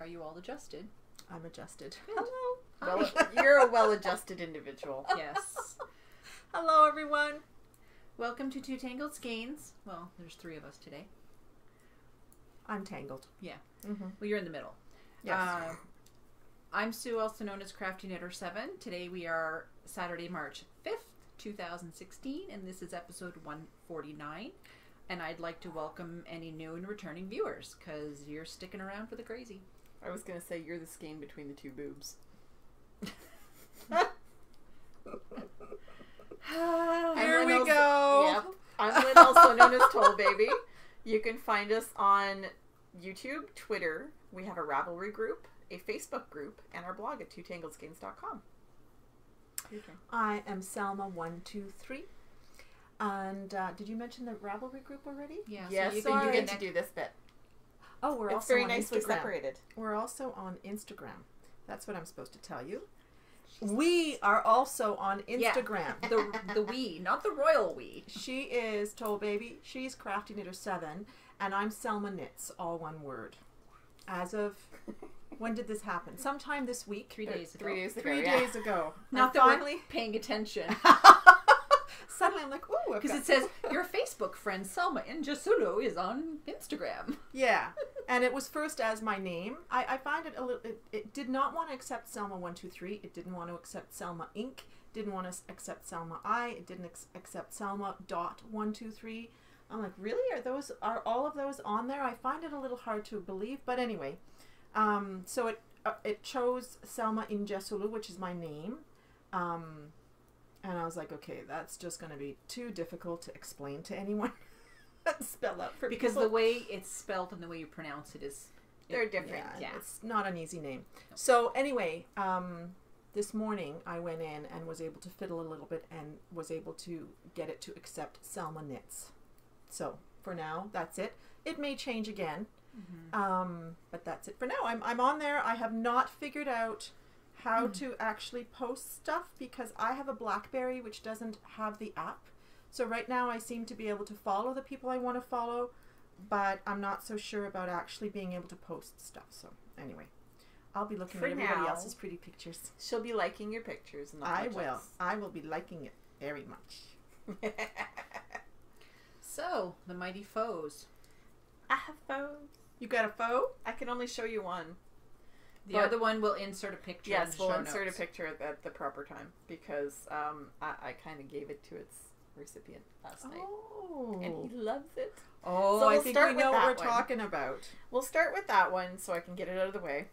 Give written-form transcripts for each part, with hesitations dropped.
Are you all adjusted? I'm adjusted. Hello. Hi. Well, you're a well-adjusted individual. Yes. Hello, everyone. Welcome to Two Tangled Skeins. Well, there's 3 of us today. I'm tangled. Yeah. Mm-hmm. Well, you're in the middle. Yes. I'm Sue, also known as Crafty Knitter 7. Today we are Saturday, March 5th, 2016, and this is episode 149. And I'd like to welcome any new and returning viewers, because you're sticking around for the crazy. I was going to say you're the skein between the 2 boobs. Here we go. Yep. I'm Lynn, also known as Toll Baby. You can find us on YouTube, Twitter. We have a Ravelry group, a Facebook group, and our blog at twotangledskeins.com. I am Selma123. And did you mention the Ravelry group already? Yeah. Yes, you so can you get get to do this bit. Oh, we're It's also very on nicely Instagram. separated. We're also on Instagram. That's what I'm supposed to tell you. We are also on Instagram. Yeah. The we, not the royal we. She is Toll Baby. She's Crafty Knitter 7. And I'm Selma Knits, all one word. As of, when did this happen? Sometime this week. 3 days ago. 3 days ago. 3 yeah. days ago. Not And that finally, we're paying attention. suddenly I'm like, ooh. Because it says, your Facebook friend Selma in Jasulu is on Instagram. Yeah. And it was first as my name. I find it a little, it did not want to accept Selma123. It didn't want to accept Selma Inc. Didn't want to accept Selma I. It didn't accept Selma.123. I'm like, really? Are all of those on there? I find it a little hard to believe. But anyway, so it chose Selma in Jasulu, which is my name. And I was like, okay, that's just going to be too difficult to explain to anyone. Spell out for Because people. the way it's spelled and the way you pronounce it is... They're different. Yeah. It's not an easy name. So anyway, this morning I went in and was able to fiddle a little bit and was able to get it to accept Selma Knits. So for now, that's it. It may change again, but that's it for now. I'm on there. I have not figured out how to actually post stuff because I have a BlackBerry which doesn't have the app. So right now I seem to be able to follow the people I want to follow, but I'm not so sure about actually being able to post stuff. So anyway, I'll be looking For at everybody now, else's pretty pictures. She'll be liking your pictures. And I will. I will be liking it very much. So, the mighty foes. I have foes. You got a foe? I can only show you one. The other one will insert a picture. Yes, in the we'll show insert notes. a picture at the proper time because I kind of gave it to its recipient last night. Oh. And he loves it. Oh, So I we'll think start we with know what that we're one. talking about. We'll start with that one so I can get it out of the way.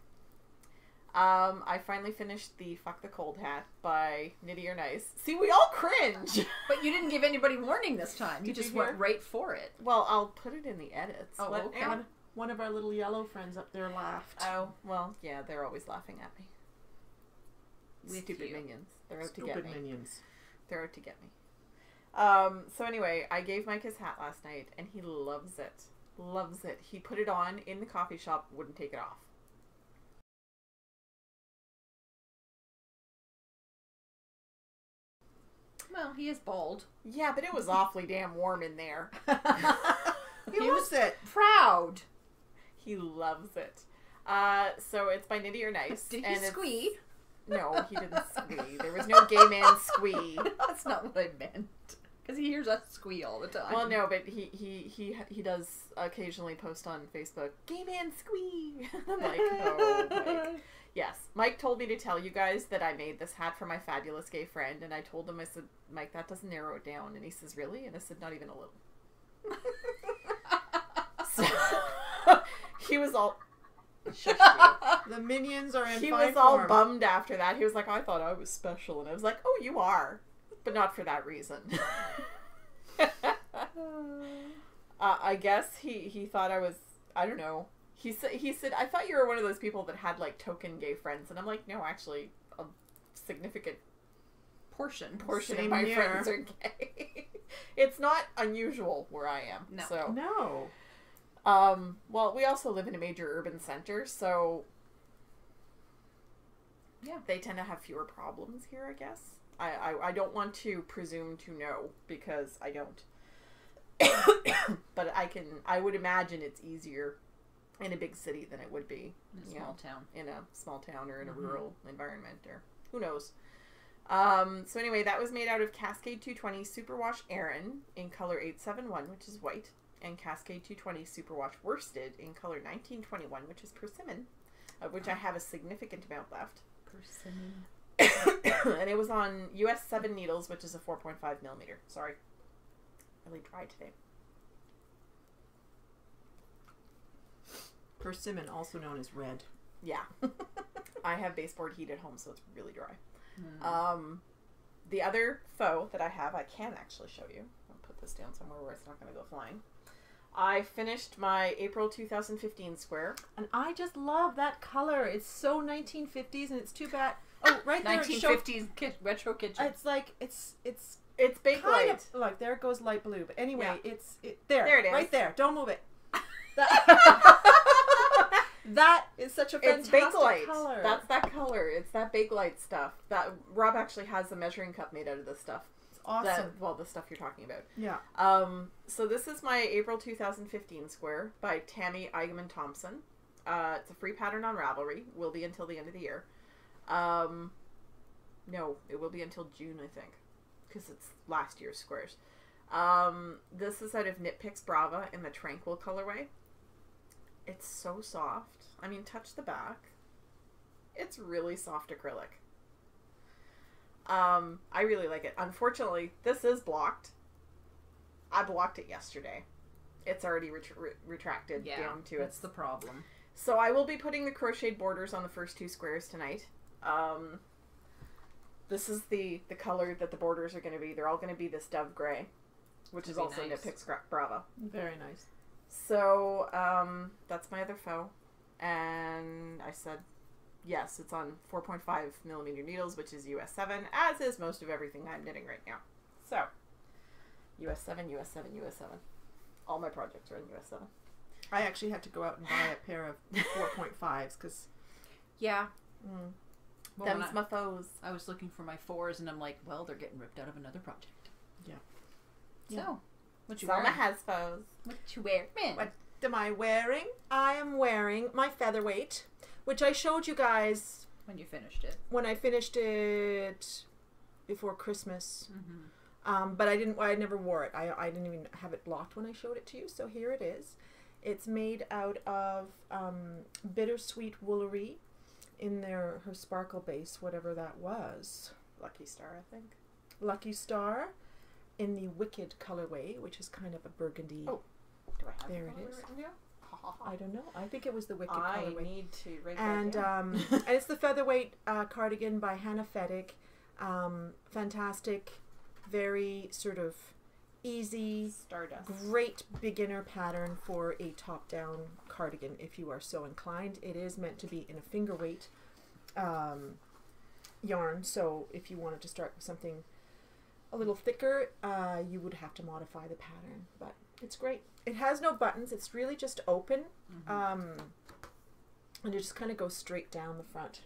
I finally finished the Fuck the Cold hat by Nitty or Nice. See, we all cringe. But you didn't give anybody warning this time. You Did you just hear? went right for it. Well, I'll put it in the edits. Oh, okay. One of our little yellow friends up there laughed. Oh, well, yeah, they're always laughing at me. With Stupid you. minions. They're out to Stupid get me. minions. They're out to get me. So anyway, I gave Mike his hat last night, and he loves it. Loves it. He put it on in the coffee shop, wouldn't take it off. Well, he is bald. Yeah, but it was awfully damn warm in there. He loves it. Proud. He loves it. So it's by Nitty or Nice. Did he and it's- squee? No, he didn't squee. There was no gay man squee. That's not what I meant. Because he hears us squee all the time. Well, no, but he does occasionally post on Facebook, gay man squee. I'm like, oh, Mike. Yes, Mike told me to tell you guys that I made this hat for my fabulous gay friend, and I told him, I said, Mike, that doesn't narrow it down. And he says, really? And I said, not even a little. So, he was all... Shush you. The minions are in He fine was all form. bummed after that. He was like, I thought I was special. And I was like, oh, you are. But not for that reason. I guess he thought I was, I don't know. He said, I thought you were one of those people that had, like, token gay friends. And I'm like, no, actually, a significant portion Same of my here. friends are gay. It's not unusual where I am. No. So. No. Well, we also live in a major urban center, so yeah, they tend to have fewer problems here, I guess. I don't want to presume to know because I don't. But I would imagine it's easier in a big city than it would be In a small town. In a small town or in a rural environment, or who knows. So anyway, that was made out of Cascade 220 Superwash Aran in color 871, which is white, and Cascade 220 Superwash Worsted in color 1921, which is persimmon, of which I have a significant amount left. Persimmon. And it was on US 7 needles, which is a 4.5 millimeter. Sorry. Really dry today. Persimmon, also known as red. Yeah. I have baseboard heat at home, so it's really dry. Mm. The other faux that I have, I can actually show you. I'll put this down somewhere where it's not going to go flying. I finished my April 2015 square. And I just love that color. It's so 1950s, and it's too bad. Oh, right there. 1950s retro kitchen. It's like it's baked kind light. of, look, there goes light blue. But anyway, Yeah. there it is. right there. Don't move it. That is such a It's fantastic Bakelite. color. That's that color. It's that Bakelite stuff. That Rob actually has a measuring cup made out of this stuff. It's awesome. The stuff you're talking about. Yeah. So this is my April 2015 square by Tammy Eigenman Thompson. It's a free pattern on Ravelry. Will be until the end of the year. No, it will be until June, I think, because it's last year's squares. This is out of Knit Picks Brava in the Tranquil colorway. It's so soft. I mean, touch the back. It's really soft acrylic. I really like it. Unfortunately, this is blocked. I blocked it yesterday. It's already retracted down to that's the problem. So I will be putting the crocheted borders on the first 2 squares tonight. This is the color that the borders are going to be. They're all going to be this dove gray, which is also Knit Picks Brava. Very nice. So that's my other faux. And I said, yes, it's on 4.5 millimeter needles, which is US 7, as is most of everything I'm knitting right now. So, US 7, US 7, US 7. All my projects are in US 7. I actually had to go out and buy a pair of 4.5s because... Yeah. Well, them's my foes. I was looking for my 4s, and I'm like, well, they're getting ripped out of another project. Yeah. So, what you Selma wearing? has foes. What you wearing? What am I wearing? I am wearing my featherweight, which I showed you guys When you finished it. when I finished it before Christmas. Mm-hmm. But I never wore it. I didn't even have it blocked when I showed it to you. So here it is. It's made out of bittersweet woolery in her sparkle base, whatever that was. Lucky Star, I think. Lucky Star in the Wicked colorway, which is kind of a burgundy. Oh, do I have There the it is. color written down? I don't know. I think it was the Wicked I colorway. need to write And that down. and it's the featherweight cardigan by Hannah Feddick. Fantastic, very sort of easy, Stardust. great beginner pattern for a top-down cardigan if you are so inclined. It is meant to be in a finger weight yarn, so if you wanted to start with something a little thicker, you would have to modify the pattern, but it's great. It has no buttons. It's really just open, and it just kind of goes straight down the front.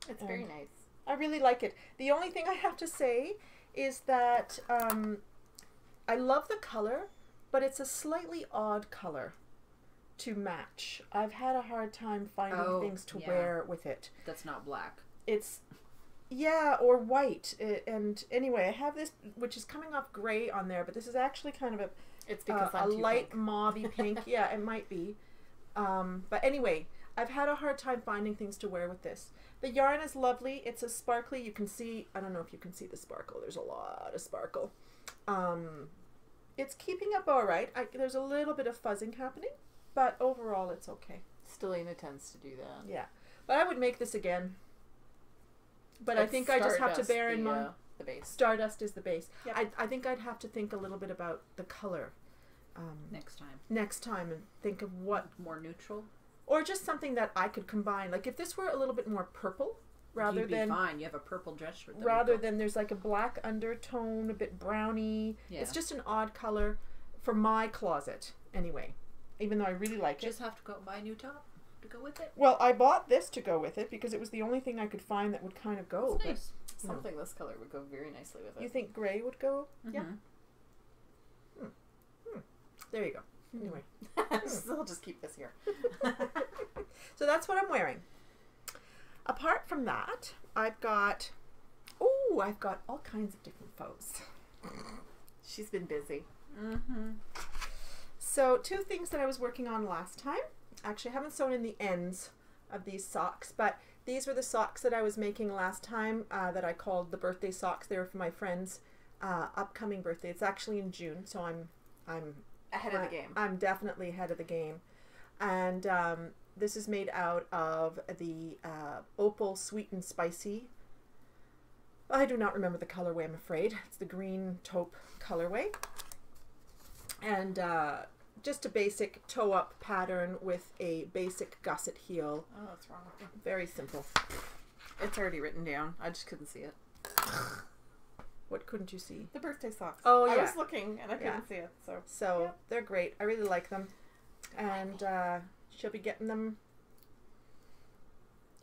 It's very nice. I really like it. The only thing I have to say is that I love the color, but it's a slightly odd color to match. I've had a hard time finding things to wear with it. That's not black. It's, yeah, or white. And anyway, I have this, which is coming off gray on there, but this is actually kind of It's because a I'm too light pink. mauvey pink. Yeah, it might be. But anyway, I've had a hard time finding things to wear with this. The yarn is lovely. It's a sparkly. You can see, I don't know if you can see the sparkle. There's a lot of sparkle. It's keeping up all right. There's a little bit of fuzzing happening, but overall it's okay. Stellina tends to do that. Yeah. But I would make this again. But I It's think I just have to Stardust, bear in mind the base. Stardust is the base. Yep. I think I'd have to think a little bit about the color next time and think of what, More neutral. or just something that I could combine. Like if this were a little bit more purple rather You'd be than fine. You have a purple dress shirt. rather than there's like a black undertone, a bit browny. Yeah. It's just an odd color for my closet anyway, even though I really like it. Just have to go buy a new top to go with it. Well, I bought this to go with it because it was the only thing I could find that would kind of go. It's but nice. Something this color would go very nicely with it. you think gray would go? Mm-hmm. Yeah. There you go. Anyway. I'll just keep this here. So that's what I'm wearing. Apart from that, I've got all kinds of different faux. She's been busy. Mm-hmm. So 2 things that I was working on last time. Actually, I haven't sewn in the ends of these socks, but these were the socks that I was making last time that I called the birthday socks. They were for my friend's upcoming birthday. It's actually in June, so I'm Ahead of the game. I'm definitely ahead of the game. And this is made out of the Opal Sweet and Spicy. I do not remember the colorway, I'm afraid. It's the green taupe colorway. And just a basic toe-up pattern with a basic gusset heel. Oh, what's wrong with you? Very simple. It's already written down. I just couldn't see it. What couldn't you see? The birthday socks. Oh, I yeah. was looking and I couldn't see it. So So they're great. I really like them. And she'll be getting them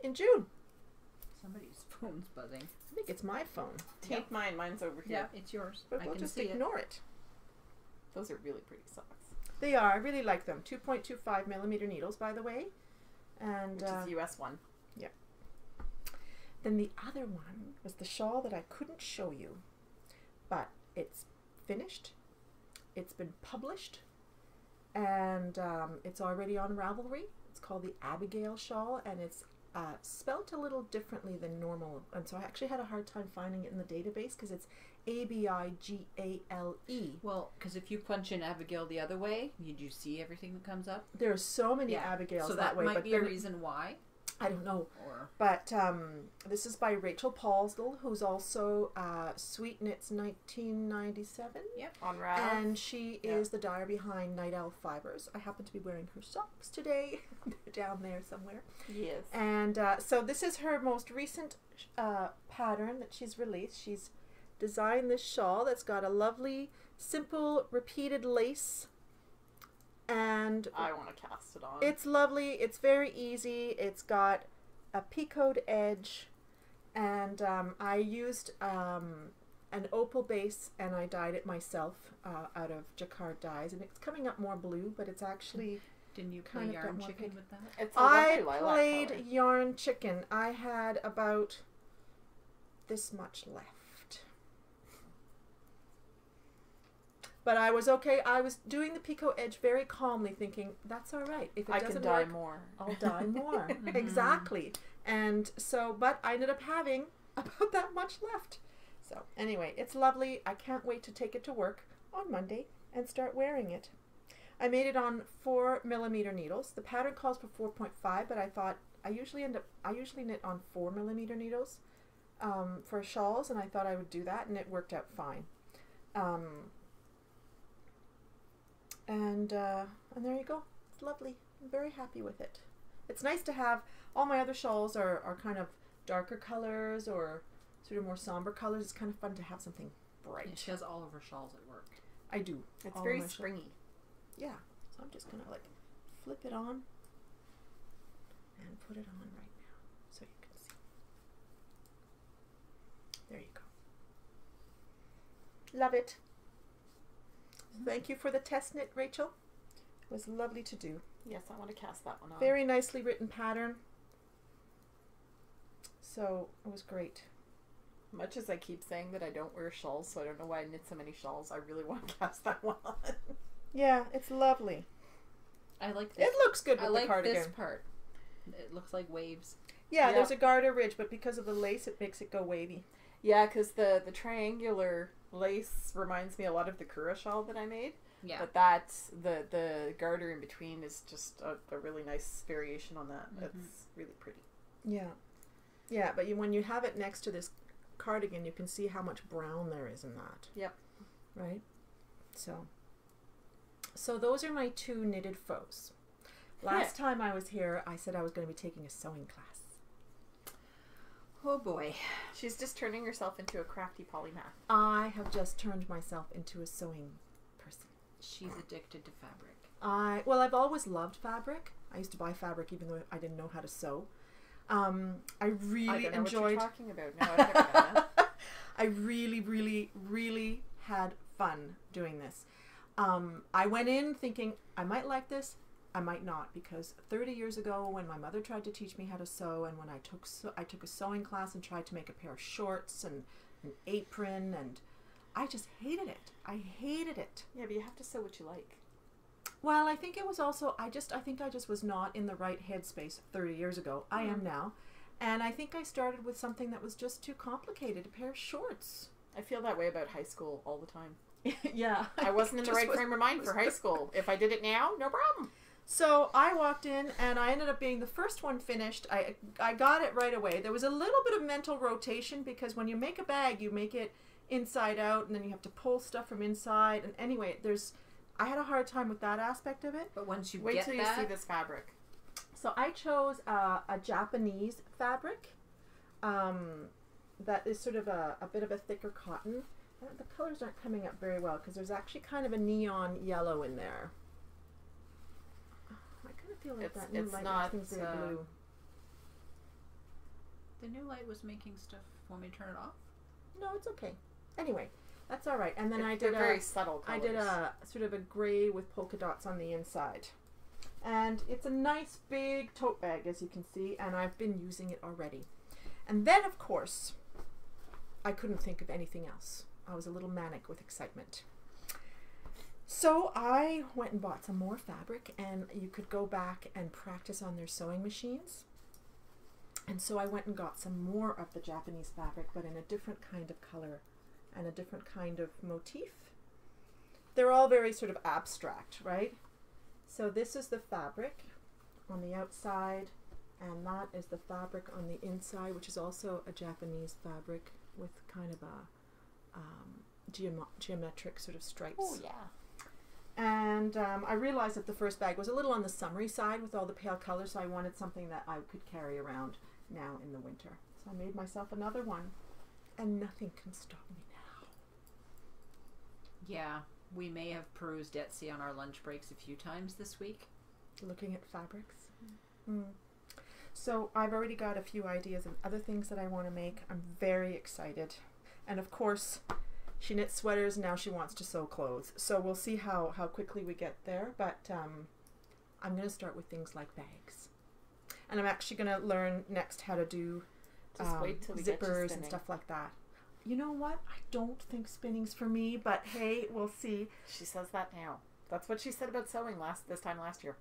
in June. Somebody's phone's buzzing. I think it's my phone. take mine. Mine's over Yeah, here. it's yours. But I we'll can just see it. ignore it. Those are really pretty socks. They are. I really like them. 2.25 millimeter needles, by the way. And Which is US 1. then the other one was the shawl that I couldn't show you. But it's finished. It's been published. And it's already on Ravelry. It's called the Abigail shawl. And it's spelt a little differently than normal. And so I actually had a hard time finding it in the database because it's Abigale. Well, because if you punch in Abigail the other way, you see everything that comes up. There are so many Yeah. Abigails So that way. might but be a then- reason why. I don't know. Or But this is by Rachel Paulsdell, who's also Sweet Knits 1997. On Rav. And she is the dyer behind Night Owl Fibers. I happen to be wearing her socks today. They're down there somewhere. Yes. And so this is her most recent pattern that she's released. She's designed this shawl that's got a lovely, simple, repeated lace. And I want to cast it on. it's lovely. It's very easy. It's got a picoed edge. And I used an opal base and I dyed it myself out of jacquard dyes. And it's coming up more blue, but it's actually... didn't you kind play of yarn got more chicken pink. with that? It's a I lovely lilac played color. yarn chicken. I had about this much left. But I was okay. I was doing the picot edge very calmly, thinking, that's all right. If it I doesn't can dye work, more. I'll dye more. Exactly. And so, but I ended up having about that much left. So anyway, it's lovely. I can't wait to take it to work on Monday and start wearing it. I made it on 4 millimeter needles. The pattern calls for 4.5, but I thought I usually knit on 4 millimeter needles for shawls, and I thought I would do that, and it worked out fine. And there you go. It's lovely. I'm very happy with it. It's nice to have, all my other shawls are kind of darker colors or sort of more somber colors. It's kind of fun to have something bright. Yeah, she has all of her shawls at work. I do. It's all very my springy. Yeah. So I'm just going to like flip it on and put it on right now so you can see. There you go. Love it. Thank you for the test knit, Rachel. It was lovely to do. Yes, I want to cast that one on. Very nicely written pattern. So it was great. Much as I keep saying that I don't wear shawls, so I don't know why I knit so many shawls, I really want to cast that one on. Yeah, it's lovely. I like this. It looks good with I the like cardigan. this part. It looks like waves. Yeah, Yeah. there's a garter ridge, but because of the lace, it makes it go wavy. Yeah, because the triangular lace reminds me a lot of the Kura shawl that I made. Yeah. But that's the garter in between is just a really nice variation on that. It's really pretty. Yeah. Yeah, but when you have it next to this cardigan, you can see how much brown there is in that. Yep. Right? So those are my 2 knitted faux. Last time I was here, I said I was going to be taking a sewing class. Oh boy. She's just turning herself into a crafty polymath. I have just turned myself into a sewing person. She's addicted to fabric. Well, I've always loved fabric. I used to buy fabric even though I didn't know how to sew. I really I don't know enjoyed. what you're talking about now. I've never done that. I really, really, really had fun doing this. I went in thinking I might like this, I might not, because 30 years ago when my mother tried to teach me how to sew, and when I took a sewing class and tried to make a pair of shorts and an apron, and I just hated it. I hated it. Yeah, but you have to sew what you like. Well, I think it was also, I think I just was not in the right headspace 30 years ago. I am now. And I think I started with something that was just too complicated, a pair of shorts. I feel that way about high school all the time. Yeah. I wasn't in the right frame of mind for high school. If I did it now, no problem. So I walked in and I ended up being the first one finished. I got it right away. There was a little bit of mental rotation because when you make a bag, you make it inside out and then you have to pull stuff from inside. And anyway, I had a hard time with that aspect of it. But once you Wait get till that, you see this fabric. So I chose a Japanese fabric that is sort of a bit of a thicker cotton. The colors aren't coming up very well because there's actually kind of a neon yellow in there. I kind of feel like that new light makes things very blue. the new light was making stuff. Want me to turn it off? No, it's okay. Anyway, that's all right. And then I They're did very subtle colors. I did a sort of a gray with polka dots on the inside. And it's a nice big tote bag, as you can see, and I've been using it already. And then, of course, I couldn't think of anything else. I was a little manic with excitement. So I went and bought some more fabric, and you could go back and practice on their sewing machines. And so I went and got some more of the Japanese fabric, but in a different kind of color and a different kind of motif. They're all very sort of abstract, right? So this is the fabric on the outside, and that is the fabric on the inside, which is also a Japanese fabric with kind of a geometric sort of stripes. Oh, yeah. And I realized that the first bag was a little on the summery side with all the pale colors, so I wanted something that I could carry around now in the winter. So I made myself another one, and nothing can stop me now. Yeah, we may have perused Etsy on our lunch breaks a few times this week. Looking at fabrics. So I've already got a few ideas of other things that I want to make. I'm very excited. And of course, she knits sweaters, now she wants to sew clothes. So we'll see how quickly we get there. But I'm going to start with things like bags. And I'm actually going to learn next how to do Wait till we get to zippers and spinning. stuff like that. You know what? I don't think spinning's for me, but hey, we'll see. She says that now. That's what she said about sewing this time last year.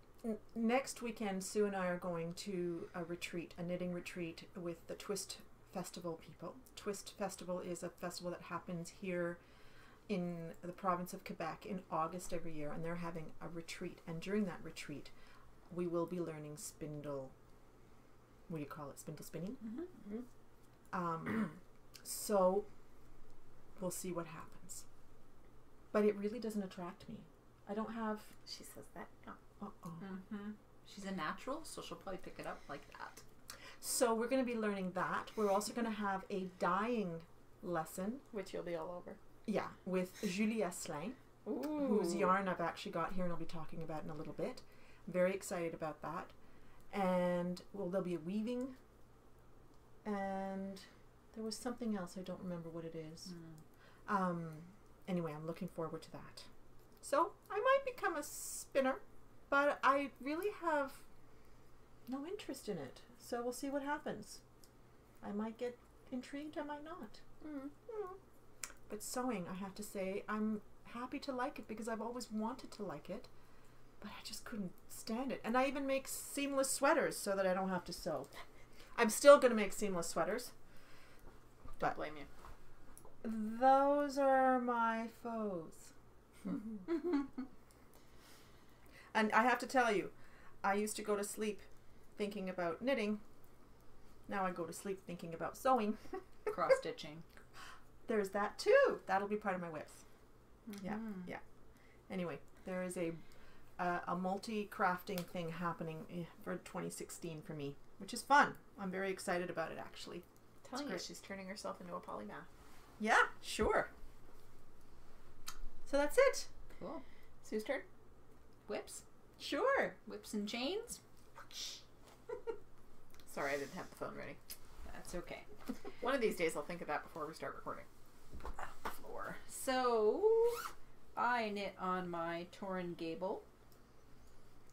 Next weekend, Sue and I are going to a retreat, a knitting retreat with the Twist Festival people. Twist Festival is a festival that happens here in the province of Quebec in August every year, and they're having a retreat. And during that retreat, we will be learning spindle. What do you call it? Spindle spinning. So we'll see what happens. But it really doesn't attract me. I don't have. She says that now. She's a natural, so she'll probably pick it up like that. So we're going to be learning that. We're also going to have a dyeing lesson. Which you'll be all over. Yeah, with Julie Asselin, whose yarn I've actually got here and I'll be talking about in a little bit. Very excited about that. And there'll be a weaving. And there was something else. I don't remember what it is. Anyway, I'm looking forward to that. So I might become a spinner, but I really have no interest in it. So we'll see what happens. I might get intrigued, I might not. But sewing, I have to say, I'm happy to like it because I've always wanted to like it, but I just couldn't stand it. And I even make seamless sweaters so that I don't have to sew. I'm still going to make seamless sweaters. Don't blame you. Those are my foes. And I have to tell you, I used to go to sleep thinking about knitting. Now I go to sleep thinking about sewing. Cross-stitching. There's that too. That'll be part of my whips. Yeah. Anyway, there is a multi-crafting thing happening for 2016 for me, which is fun. I'm very excited about it, actually. Telling you, she's turning herself into a polymath. Yeah, sure. So that's it. Cool. Sue's turn. Whips. Sure. Whips and chains. Sorry, I didn't have the phone ready. That's okay. One of these days I'll think of that before we start recording. Put that on the floor. So, I knit on my Torn Gable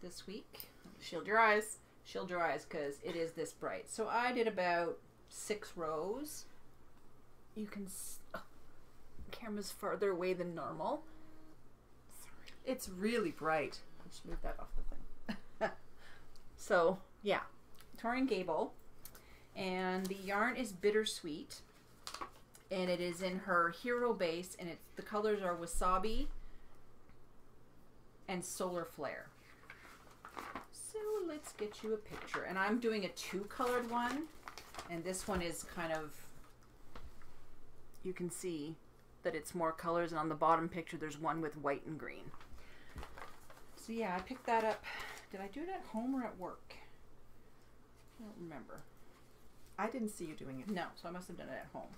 this week. Shield your eyes. Shield your eyes because it is this bright. So I did about 6 rows. You can... camera's farther away than normal. Sorry. It's really bright. I'll just move that off the thing. So, yeah. Torn Gable. And the yarn is Bittersweet. And it is in her Hero base. And the colors are Wasabi and Solar Flare. So let's get you a picture. And I'm doing a 2-colored one. And this one is kind of... You can see that it's more colors. And on the bottom picture, there's one with white and green. So yeah, I picked that up. Did I do it at home or at work? I don't remember. I didn't see you doing it. No, so I must have done it at home.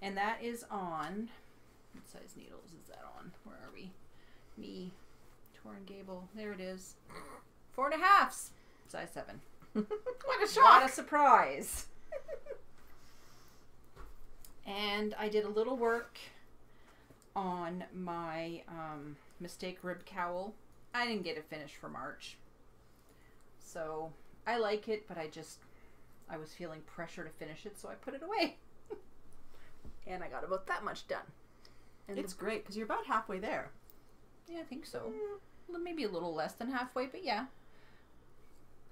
And that is on... What size needles is that on? Where are we? Me. Torn Gable. There it is. 4.5. Size 7. What a shock! What a surprise. And I did a little work on my Mistake Rib Cowl. I didn't get it finished for March. So I like it, but I was feeling pressure to finish it, so I put it away. And I got about that much done. And It's great because you're about halfway there. Yeah, I think so. Maybe a little less than halfway, but yeah.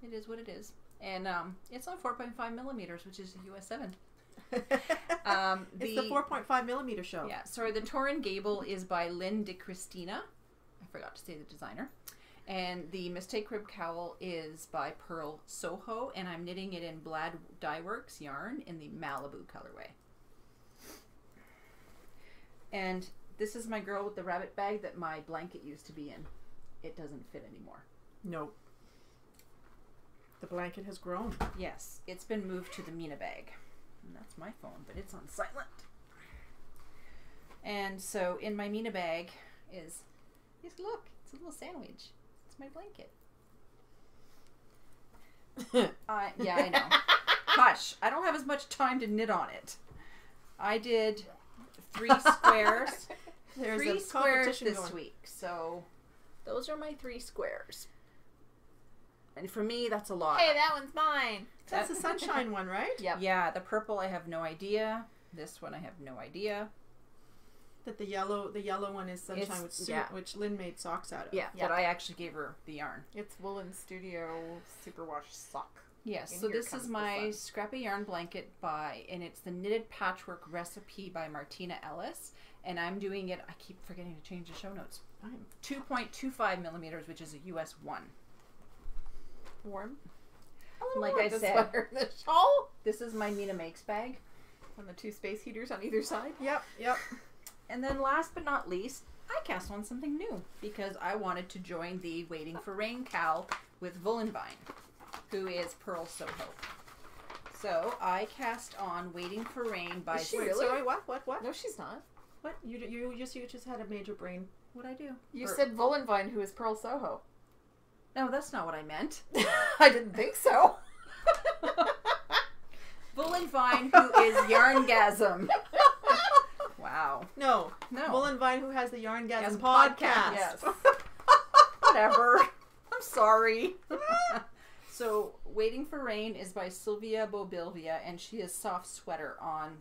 It is what it is. And it's on 4.5 millimeters, which is a US 7. It's the 4.5 millimeter show. Yeah, sorry, the Torn Gable is by Lynne de Cristina. I forgot to say the designer. And the Mistake Rib Cowl is by Pearl Soho, and I'm knitting it in Blad Dye Works yarn in the Malibu colorway. And this is my girl with the rabbit bag that my blanket used to be in. It doesn't fit anymore. Nope. The blanket has grown. Yes, it's been moved to the Mina bag. And that's my phone, but it's on silent. And so in my Mina bag is look, it's a little sandwich. It's my blanket. Yeah, I know. Hush, I don't have as much time to knit on it. I did 3 squares. There's 3 a squares competition this going. week. So those are my 3 squares. And for me, that's a lot. Hey, that one's mine. That's the sunshine one, right? Yep. Yeah, the purple I have no idea. This one I have no idea. That the yellow one is sunshine, It's- which Lynn made socks out of. Yeah, Yeah. but I actually gave her the yarn. It's Woolen Studio Superwash Sock. Yes, And so here this comes is the my sun. scrappy yarn blanket and it's the Knitted Patchwork Recipe by Martina Ellis. And I'm doing it, I keep forgetting to change the show notes. 2.25 millimeters, which is a US 1. Warm. Like I the said, sweater and the shawl. this is my Mina Makes bag. And the 2 space heaters on either side. Yep. And then last but not least, I cast on something new because I wanted to join the Waiting for Rain cowl with Woolenvine, who is Pearl Soho. So I cast on Waiting for Rain by... Is she Wait, really? sorry, what? No, she's not. What? You just had a major brain. What'd I do? You said Woolenvine, who is Pearl Soho. No, that's not what I meant. I didn't think so. Woolenvine, who is Yarngasm. Wow. No. No. Woolenvine, who has the Yarngasm Yes, podcast. Yes. Whatever. I'm sorry. So, Waiting for Rain is by Sylvia Bobilvia, and she is Soft Sweater on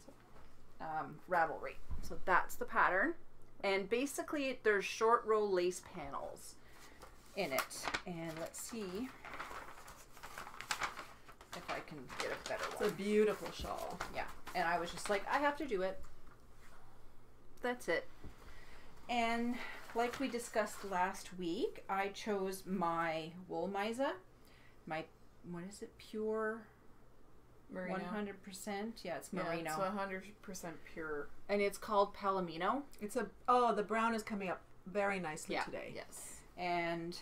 Ravelry. So that's the pattern. And basically, there's short row lace panels in it. And let's see if I can get a better It's one. a beautiful shawl. Yeah. And I was just like, I have to do it. That's it. And like we discussed last week, I chose my Wool Miza. My, what is it? Pure Merino. 100%. Yeah, it's Yeah, merino. it's 100% pure. And it's called Palomino. It's the brown is coming up very nicely today. Yes. And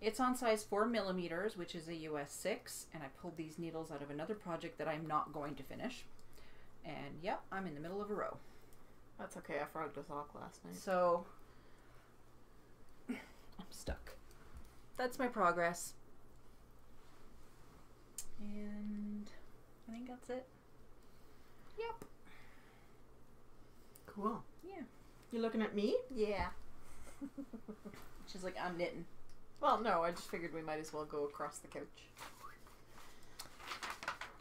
it's on size 4 millimeters, which is a US 6. And I pulled these needles out of another project that I'm not going to finish. And yep, I'm in the middle of a row. That's okay. I frogged a sock last night. So I'm stuck. That's my progress. And I think that's it. Yep. Cool. Yeah. You looking at me? Yeah. She's like, I'm knitting. Well, no, I just figured we might as well go across the couch.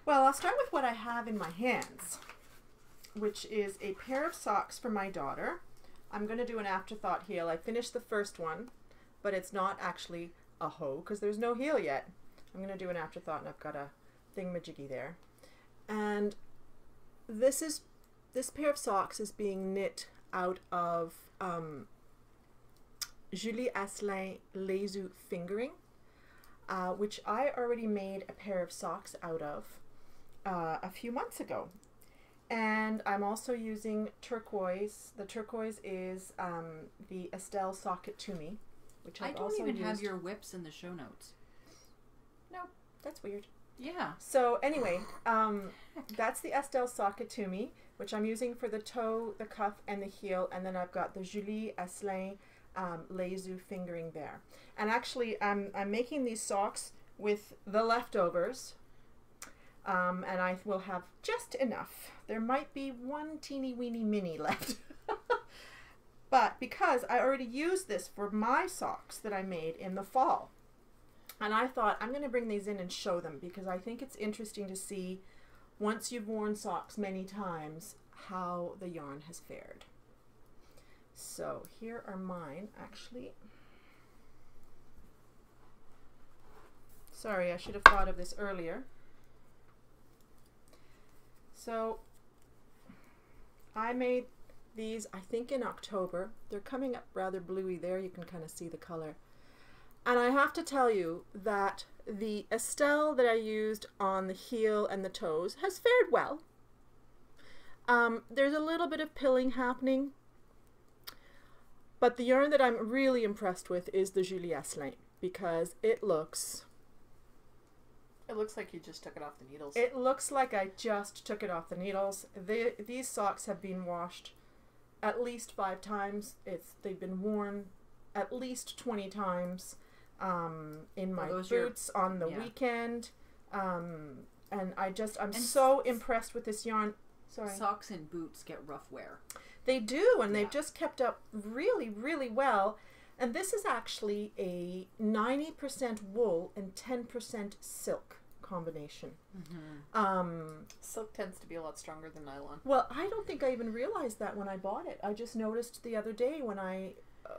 Well, I'll start with what I have in my hands, which is a pair of socks for my daughter. I'm going to do an afterthought heel. I finished the first one, but it's not actually a hoe because there's no heel yet. I'm going to do an afterthought, and I've got a thingamajiggy there. And this pair of socks is being knit out of Julie Asselin Lezu fingering, which I already made a pair of socks out of a few months ago. And I'm also using turquoise. The turquoise is the Estelle Socket to Me, which I've also used. I don't even have your whips in the show notes. No, that's weird. Yeah. So anyway, that's the Estelle Socket to Me, which I'm using for the toe, the cuff, and the heel. And then I've got the Julie Asselin Lezu fingering there. And actually, I'm making these socks with the leftovers. And I will have just enough. There might be one teeny weeny mini left. But because I already used this for my socks that I made in the fall, and I thought I'm going to bring these in and show them because I think it's interesting to see, once you've worn socks many times, how the yarn has fared. So here are mine, actually. Sorry, I should have thought of this earlier. So I made these, I think, in October. They're coming up rather bluey there. You can kind of see the color. And I have to tell you that the Estelle that I used on the heel and the toes has fared well. There's a little bit of pilling happening. But the yarn that I'm really impressed with is the Julie Asselin because it looks... It looks like you just took it off the needles. It looks like I just took it off the needles. These socks have been washed at least 5 times. They've been worn at least 20 times in my boots on the weekend. And I'm so impressed with this yarn. Sorry. Socks and boots get rough wear. They do, and they've just kept up really, really well. And this is actually a 90% wool and 10% silk combination. Mm-hmm. Silk tends to be a lot stronger than nylon. Well, I don't think I even realized that when I bought it. I just noticed the other day when I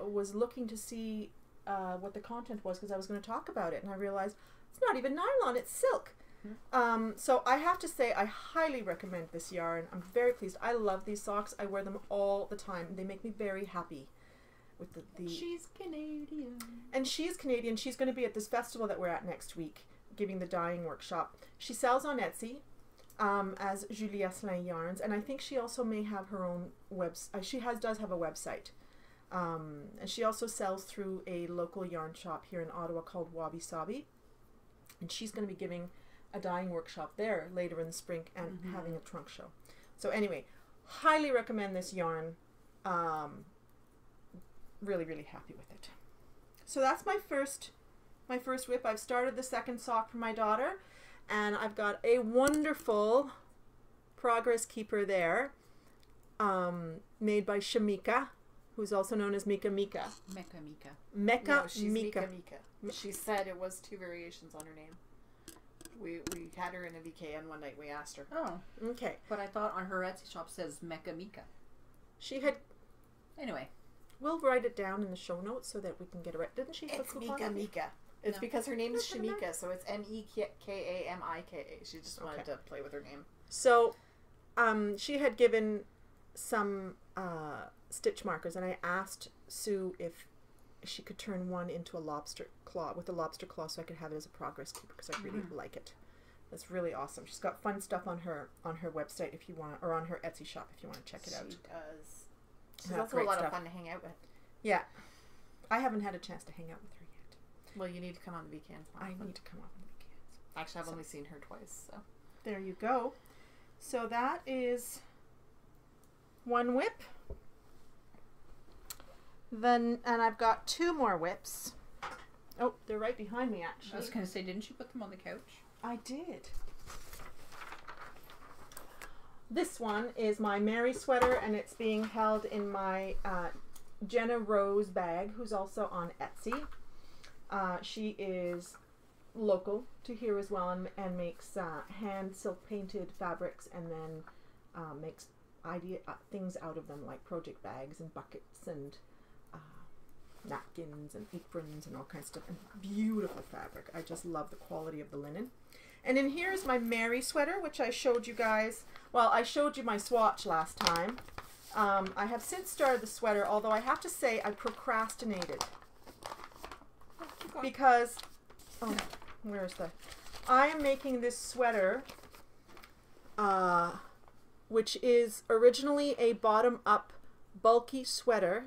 was looking to see what the content was because I was going to talk about it, and I realized it's not even nylon, it's silk. Mm-hmm. So I have to say I highly recommend this yarn. I'm very pleased. I love these socks. I wear them all the time. They make me very happy. With She's Canadian. And she's Canadian. She's going to be at this festival that we're at next week, giving the dyeing workshop. She sells on Etsy as Julie Asselin Yarns, and I think she also may have her own website. She does have a website. And she also sells through a local yarn shop here in Ottawa called Wabi Sabi. And she's going to be giving a dyeing workshop there later in the spring and having a trunk show. So anyway, highly recommend this yarn. Really, really happy with it. So that's my first whip. I've started the second sock for my daughter, and I've got a wonderful progress keeper there, made by Shamika, who's also known as Mika Mika. No, she's Mika Mika. She said it was 2 variations on her name. We had her in a VKN one night. We asked her. Oh, okay. But I thought on her Etsy shop says Meka Mika. She had. Anyway. We'll write it down in the show notes so that we can get it right. Didn't she put It's Mika Mika. It's because her name is Shamika, so it's Mekamika. She just wanted to play with her name. So, she had given some stitch markers, and I asked Sue if she could turn one into a lobster claw, with a lobster claw, so I could have it as a progress keeper, because I really like it. That's really awesome. She's got fun stuff on her website if you want, or on her Etsy shop if you want to check it out. She does. She's also a lot of fun to hang out with. Yeah. I haven't had a chance to hang out with her yet. Well, you need to come on the weekends. I need to come on the weekends. Actually, I've only seen her twice, so. There you go. So that is one whip. Then, and I've got 2 more whips. Oh, they're right behind me, actually. I was going to say, didn't you put them on the couch? I did. This one is my Mary sweater, and it's being held in my Jenna Rose Bag, who's also on Etsy. She is local to here as well, and makes hand silk painted fabrics, and then makes things out of them, like project bags and buckets and napkins and aprons and all kinds of stuff, and beautiful fabric. I just love the quality of the linen. And in here is my Mary sweater, which I showed you guys. Well, I showed you my swatch last time. I have since started the sweater, although I have to say I procrastinated because I am making this sweater, which is originally a bottom-up bulky sweater.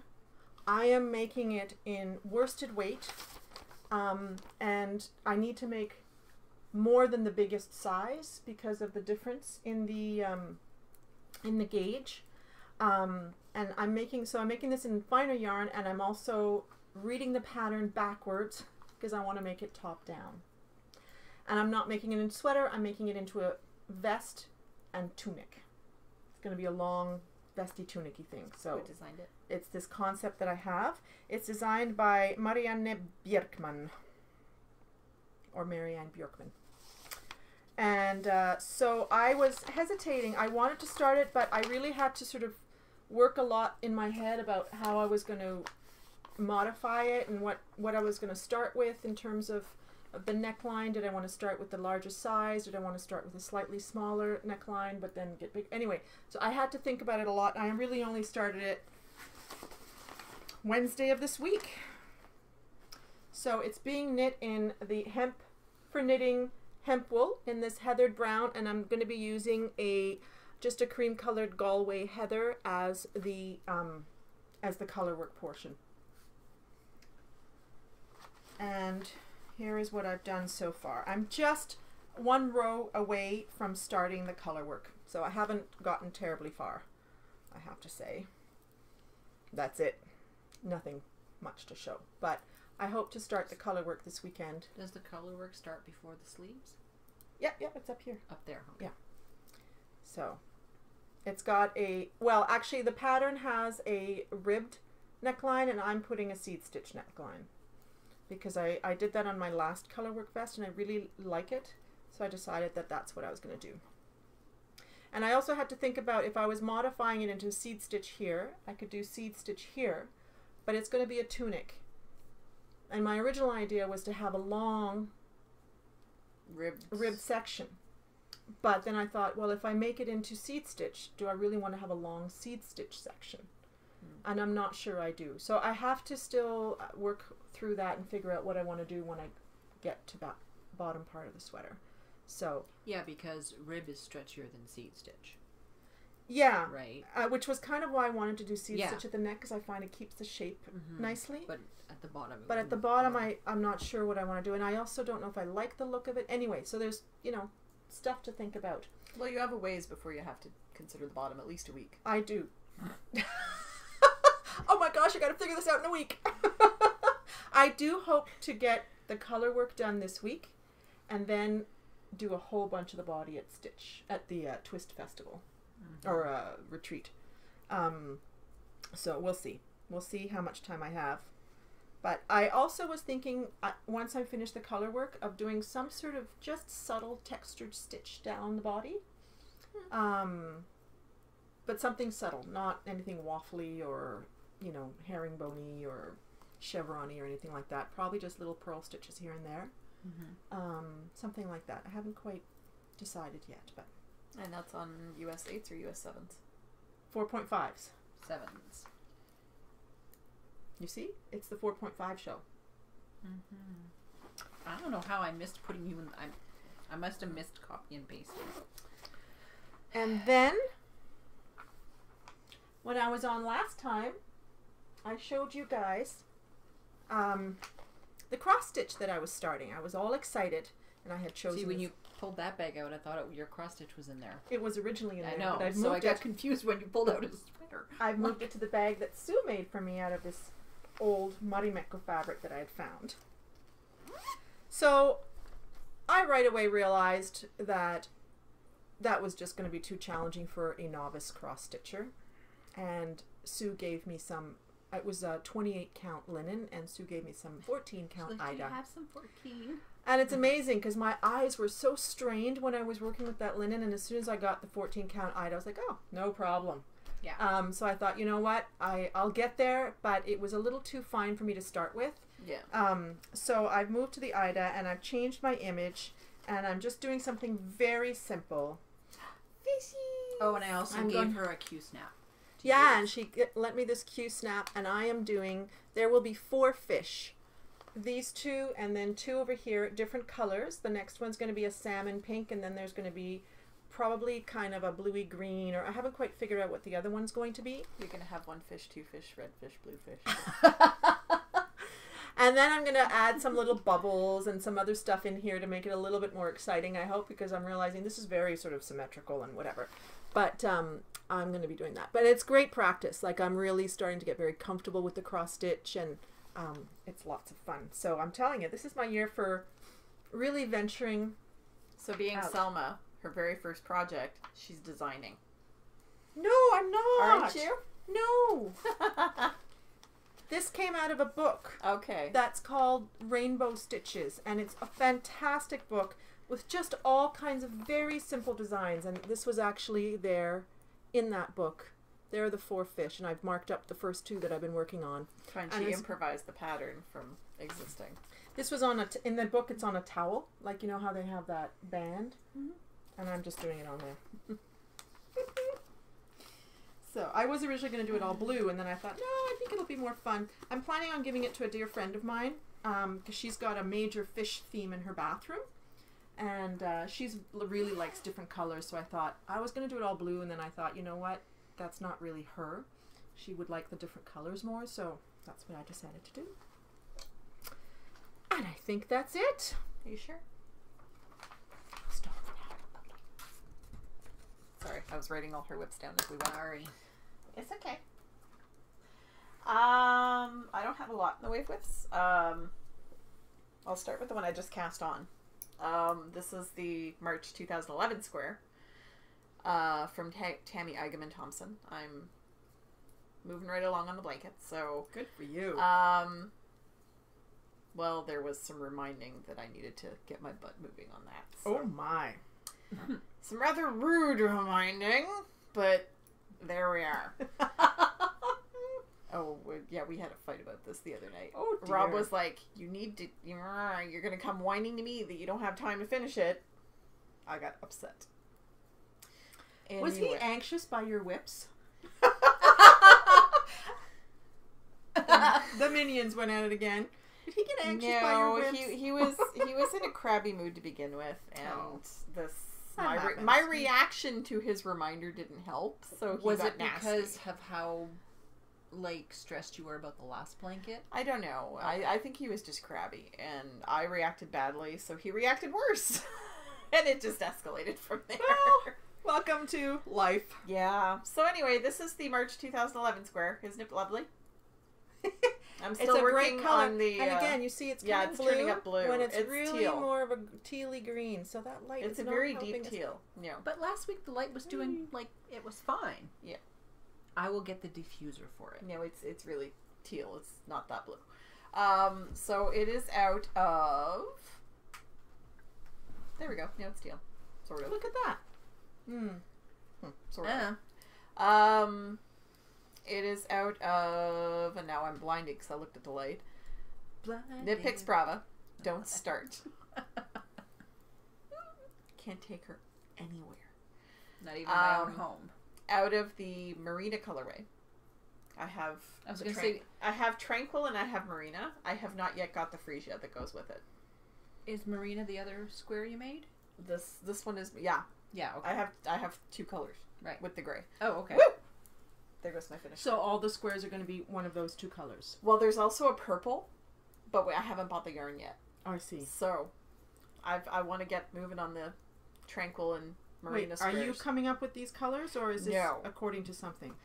I am making it in worsted weight, and I need to make more than the biggest size because of the difference in the gauge. And I'm making this in finer yarn, and I'm also reading the pattern backwards because I want to make it top down. And I'm not making it into sweater, I'm making it into a vest and tunic. It's going to be a long vesty tunicky thing. So who designed it? It's this concept that I have. It's designed by Marianne Björkman, or Marianne Björkman. And so I was hesitating. I wanted to start it, but I really had to sort of work a lot in my head about how I was going to modify it and what I was going to start with in terms of the neckline. Did I want to start with the largest size? Did I want to start with a slightly smaller neckline but then get big? Anyway, so I had to think about it a lot. I really only started it Wednesday of this week. So it's being knit in the hemp for knitting hemp wool in this heathered brown, and I'm going to be using just a cream colored Galway heather as the color work portion. And here is what I've done so far. I'm just one row away from starting the color work, so I haven't gotten terribly far, I have to say. That's it. Nothing much to show, but I hope to start the color work this weekend. Does the color work start before the sleeves? Yeah, it's up here. Up there. Okay. Yeah. So it's got well, actually the pattern has a ribbed neckline, and I'm putting a seed stitch neckline because I did that on my last color work vest and I really like it. So I decided that that's what I was going to do. And I also had to think about if I was modifying it into a seed stitch here, I could do seed stitch here, but it's going to be a tunic. And my original idea was to have a long ribbed section. But then I thought, well, if I make it into seed stitch, do I really want to have a long seed stitch section? And I'm not sure I do. So I have to still work through that and figure out what I want to do when I get to that bottom part of the sweater. So yeah, because rib is stretchier than seed stitch. Yeah, right. Which was kind of why I wanted to do seed stitch at the neck, because I find it keeps the shape nicely. But at the bottom. But at the bottom, I'm not sure what I want to do, and I also don't know if I like the look of it. Anyway, so there's stuff to think about. Well, you have a ways before you have to consider the bottom, at least a week. I do. Oh my gosh, I got to figure this out in a week. I do hope to get the color work done this week, and then do a whole bunch of the body at the Twist Festival. Or retreat. So we'll see. We'll see how much time I have. But I also was thinking, once I finish the color work, of doing some sort of just subtle textured stitch down the body. But something subtle, not anything waffly or, herringbony or chevron-y or anything like that. Probably just little pearl stitches here and there. Something like that. I haven't quite decided yet, but. And that's on US 8s or US 7s? 4.5s. 7s. You see? It's the 4.5 show. I don't know how I missed putting you in. I must have missed copy and pasting. And then, when I was on last time, I showed you guys the cross stitch that I was starting. I was all excited, and I had chosen. See, when you pulled that bag out, I thought your cross stitch was in there. It was originally in there. I know, but I've so I moved got confused when you pulled out a sweater. I've moved it to the bag that Sue made for me out of this old Marimekko fabric that I had found. So I right away realized that that was just going to be too challenging for a novice cross stitcher, and Sue gave me some it was a 28 count linen, and Sue gave me some 14 count Let you Ida. have some 14. And it's amazing because my eyes were so strained when I was working with that linen, and as soon as I got the 14 count Ida, I was like, oh, no problem. Yeah. So I thought, you know what, I'll get there, but it was a little too fine for me to start with. Yeah. So I've moved to the Ida, and I've changed my image, and I'm just doing something very simple. Fishy. Oh, and I also I'm gave going- her a Q snap. Yeah, and she lent me this Q snap, and I am doing, there will be 4 fish. These 2, and then 2 over here, different colors. The next one's going to be a salmon pink, and then there's going to be probably kind of a bluey green, or I haven't quite figured out what the other one's going to be. You're going to have 1 fish, 2 fish, red fish, blue fish. And then I'm going to add some little bubbles and some other stuff in here to make it a little bit more exciting, I hope, because I'm realizing this is very sort of symmetrical and whatever. But I'm going to be doing that. But it's great practice. Like, I'm really starting to get very comfortable with the cross stitch, and it's lots of fun. So I'm telling you, this is my year for really venturing. So being out. Selma, her very first project, she's designing. No, I'm not. Aren't you? No. This came out of a book. Okay. That's called Rainbow Stitches, and it's a fantastic book with just all kinds of very simple designs, and this was actually there in that book. There are the 4 fish, and I've marked up the first 2 that I've been working on. Trying and to it's- improvise the pattern from existing. This was on in the book, it's on a towel, like, you know how they have that band? Mhm. And I'm just doing it on there. So I was originally going to do it all blue, and then I thought, no, I think it'll be more fun. I'm planning on giving it to a dear friend of mine, because she's got a major fish theme in her bathroom, and she's really likes different colors. So I thought I was going to do it all blue, and then I thought, you know what, that's not really her. She would like the different colors more, so that's what I decided to do. And I think that's it. Are you sure? Stop. Sorry, I was writing all her whips down as we went. Sorry. It's okay. I don't have a lot in the way of whips. I'll start with the one I just cast on. This is the March 2011 square from Tammy Eigenman Thompson. I'm moving right along on the blanket, so Good for you. well, there was some reminding that I needed to get my butt moving on that. So. Oh my. Some rather rude reminding, but there we are. Oh, yeah, we had a fight about this the other night. Oh, dear. Rob was like, you need to, you're going to come whining to me that you don't have time to finish it. I got upset. Was he Anyway. anxious by your whips? The minions went at it again. Did he get anxious by your No, whips? he was in a crabby mood to begin with, and Oh. this That happens. my reaction to his reminder didn't help. So he Was got it nasty. because of how, like, stressed you were about the last blanket? I don't know. I think he was just crabby, and I reacted badly, so he reacted worse, and it just escalated from there. Well, welcome to life. Yeah. So anyway, this is the March 2011 square. Isn't it lovely? I'm It's still a great working color, on the. and again, you see, it's yeah, kind of it's blue, turning up blue. when it's It's really teal. more of a tealy green. So that light it's is a not very helping deep us. teal. Yeah. But last week the light was doing, like, it was fine. Yeah. I will get the diffuser for it. No, it's really teal. It's not that blue. So it is out of. There we go. Yeah, it's teal. Sort of. Look at that. Sort Yeah. of. It is out of, and now I'm blinded because I looked at the light. Nitpicks Brava. Don't start. Can't take her anywhere. Not even my own Um, home. Out of the Marina colorway, I have. I was the going to say, I have Tranquil and I have Marina. I have not yet got the Freesia that goes with it. is Marina the other square you made? This one is yeah. Yeah, okay. I have 2 colors Right. with the gray. Oh, okay. Woo! There goes my finish. So all the squares are going to be one of those 2 colors. Well, there's also a purple, but I haven't bought the yarn yet. Oh, I see. So, I want to get moving on the Tranquil and Marina Wait, squares. are you coming up with these colors, or is this No. according to something?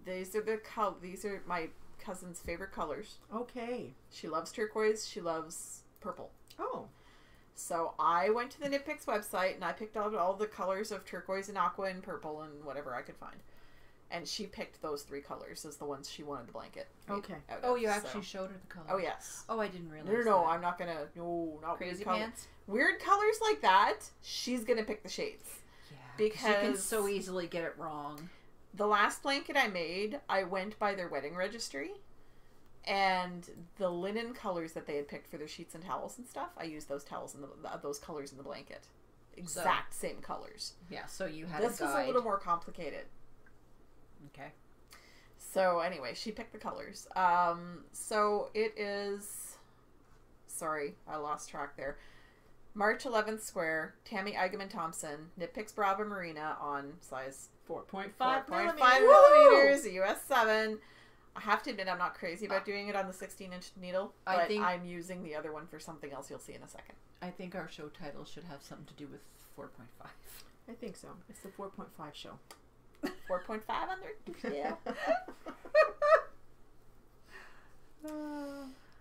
These are my cousin's favorite colors. Okay. She loves turquoise. She loves purple. Oh. So I went to the Nitpicks website and I picked out all the colors of turquoise and aqua and purple and whatever I could find. And she picked those 3 colors as the ones she wanted the blanket made Okay. out Oh, of, you so. actually showed her the color. Oh, yes. Oh, I didn't realize. No, that. I'm not gonna. No, not Crazy weird color. pants. Weird colors like that. She's gonna pick the shades. Yeah, Because you can so easily get it wrong. The last blanket I made, I went by their wedding registry, and the linen colors that they had picked for their sheets and towels and stuff, I used those towels and those colors in the blanket. Exact same colors. Yeah, so you had This a guide. was a little more complicated. Okay. So anyway, she picked the colors. So it is. Sorry, I lost track there. March 11th square, Tammy Eigenman Thompson, Knitpicks Brava Marina on size 4.5 4.5 millimeters. millimeters, US 7. I have to admit, I'm not crazy about doing it on the 16-inch needle, I but think- I'm using the other one for something else you'll see in a second. I think our show title should have something to do with 4.5. I think so. It's the 4.5 show. 4.5 under? Yeah.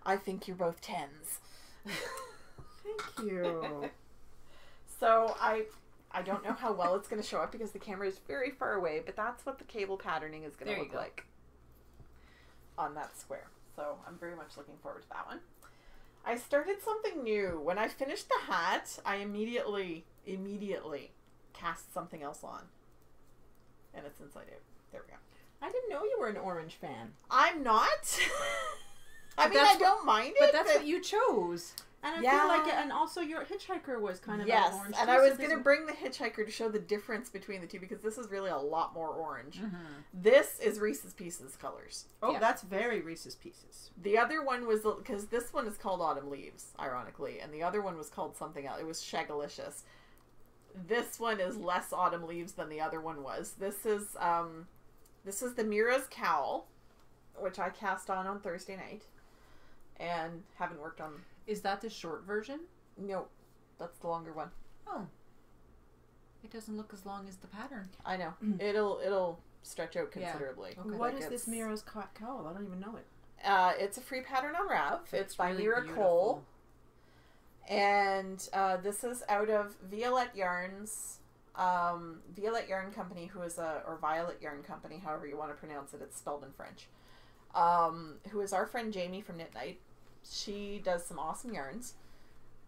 I think you're both 10s. Thank you. So I don't know how well it's going to show up because the camera is very far away, but that's what the cable patterning is going There to you look go. like on that square. So I'm very much looking forward to that one. I started something new. When I finished the hat, I immediately cast something else on. And it's inside out. There we go. I didn't know you were an orange fan. I'm not. I But mean, that's I don't mind it. But that's what you chose. And I Yeah. feel like it, and also your hitchhiker was kind of yes, orange and too, I so was this going to is- bring the hitchhiker to show the difference between the two because this is really a lot more orange. Mm-hmm. This is Reese's Pieces colors. Oh, Yeah. that's very Reese's Pieces. The other one was, because this one is called Autumn Leaves, ironically, and the other one was called something else. It was Shagalicious. This one is less Autumn Leaves than the other one was. This is the Mira's Cowl, which I cast on Thursday night, and haven't worked on. Is that the short version? Nope, that's the longer one. Oh. It doesn't look as long as the pattern. I know. It'll stretch out Yeah. considerably. Okay. What Like is this it's- Mira's cowl? I don't even know it. It's a free pattern on Rav. It's by really Mira beautiful. Cole. And this is out of Violette Yarns. Violette Yarn Company, who is or Violet Yarn Company, however you want to pronounce it. It's spelled in French. Who is our friend Jamie from Knit Night. She does some awesome yarns.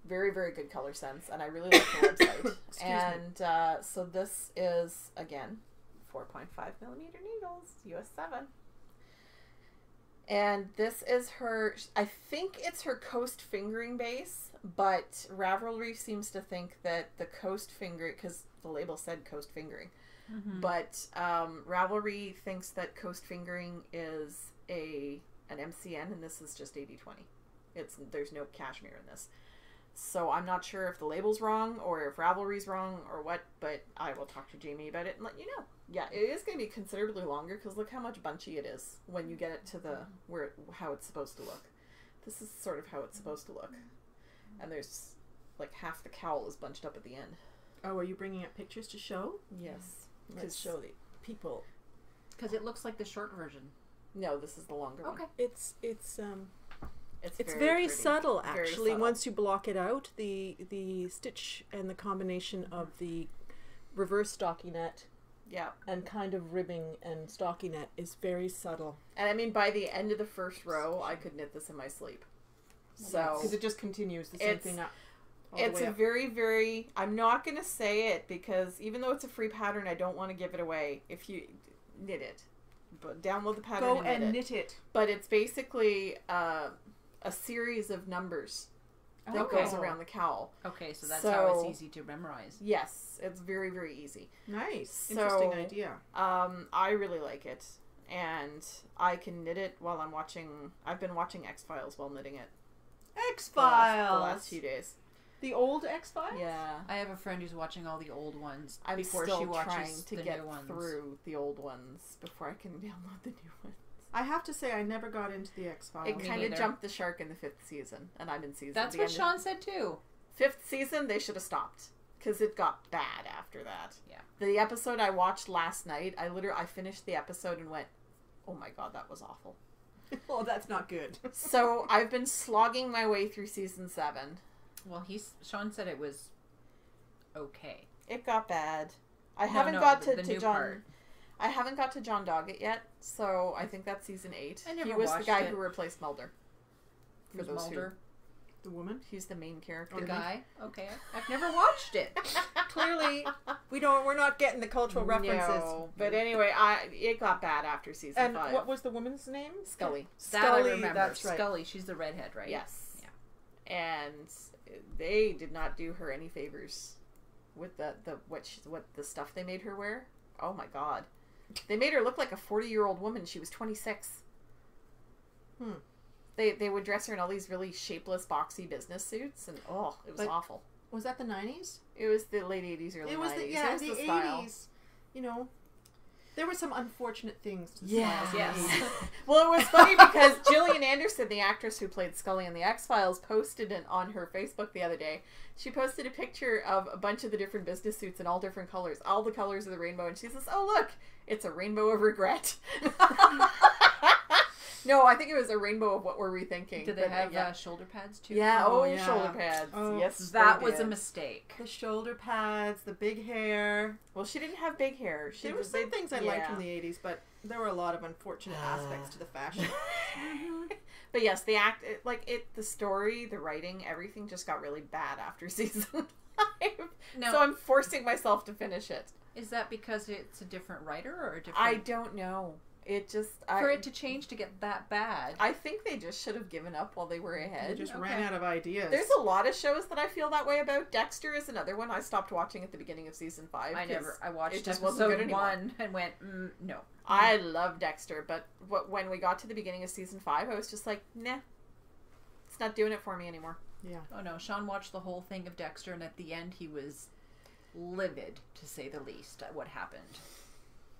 Very, very good color sense. And I really like her website. And so this is, again, 4.5 millimeter needles, US 7. And this is her, I think it's her Coast fingering base, but Ravelry seems to think that the Coast finger, because the label said Coast fingering, Mm-hmm. but Ravelry thinks that Coast fingering is an MCN, and this is just 80/20. There's no cashmere in this. So I'm not sure if the label's wrong or if Ravelry's wrong or what, but I will talk to Jamie about it and let you know. Yeah, it is going to be considerably longer because look how much bunchy it is when you get it to the how it's supposed to look. This is sort of how it's supposed to look. And there's like half the cowl is bunched up at the end. Oh, are you bringing up pictures to show? Yes. Let's show the people. Because it looks like the short version. No, this is the longer one. Okay. It's It's very pretty. subtle, Very actually. subtle. Once you block it out, the stitch and the combination of the reverse stockinette Yeah. and kind of ribbing and stockinette is very subtle. And I mean, by the end of the first row, I could knit this in my sleep. So Because it just continues the same It's- thing up. all the it's way a up. very, very, I'm not going to say it because even though it's a free pattern, I don't want to give it away if you knit it. But download the pattern Go and and knit it. knit it. But it's basically a series of numbers that Okay. goes around the cowl. Okay, so that's how So- it's easy to memorize. Yes, it's very, very easy. Nice. So- Interesting idea. I really like it. And I can knit it while I'm watching, I've been watching X-Files while knitting it. The X-Files. last few days. The old X-Files? Yeah. I have a friend who's watching all the old ones I'm before still she watches trying to the get new ones. through the old ones before I can download the new ones. I have to say, I never got into the X-Files. It Me kind of neither. jumped the shark in the 5th season, and I'm in season. That's the what end of- Sean said too. 5th season, they should have stopped because it got bad after that. Yeah. The episode I watched last night, I finished the episode and went, "Oh my god, that was awful." Oh, that's not good. So I've been slogging my way through season 7. Well, Sean said it was okay. It got bad. I No, haven't no, got the to new John. part. I haven't got to John Doggett yet, so I think that's season 8. I never He was the watched guy it. who replaced Mulder. For Who's those Mulder? The woman? He's the main character. The guy? Okay. I've never watched it. Clearly, we're not getting the cultural references. No, but anyway, it got bad after season And 5. what was the woman's name? Scully. That Scully, I remember. that's right. Scully, she's the redhead, right? Yes. Yeah. And they did not do her any favors with what the stuff they made her wear. Oh my god. They made her look like a 40-year-old woman. She was 26. They would dress her in all these really shapeless, boxy business suits, and it was awful. Was that the 90s? It was the late 80s, early 90s. It was the style. 80s. You know, there were some unfortunate things to Yeah. say. Yes. Well, it was funny because Gillian Anderson, the actress who played Scully in The X-Files, posted it on her Facebook the other day. She posted a picture of a bunch of the different business suits in all different colors, all the colors of the rainbow, and she says, "Oh, look, it's a rainbow of regret." No, I think it was a rainbow of what were we thinking. Did they have shoulder pads too? Yeah, yeah. shoulder pads. Oh, yes, That they was a did. mistake. The shoulder pads, the big hair. Well, she didn't have big hair. There were some things I liked from the 80s, but there were a lot of unfortunate aspects to the fashion. But yes, the story, the writing, everything just got really bad after season 5. No. So I'm forcing myself to finish it. Is that because it's a different writer or a different... I don't know. It just... For it to change to get that bad. I think they just should have given up while they were ahead. They just ran out of ideas. There's a lot of shows that I feel that way about. Dexter is another one I stopped watching at the beginning of season 5. I watched it just wasn't good episode anymore. 1 and went, no. I love Dexter, but when we got to the beginning of season 5, I was just like, nah. It's not doing it for me anymore. Yeah. Oh no, Sean watched the whole thing of Dexter, and at the end he was livid, to say the least, at what happened.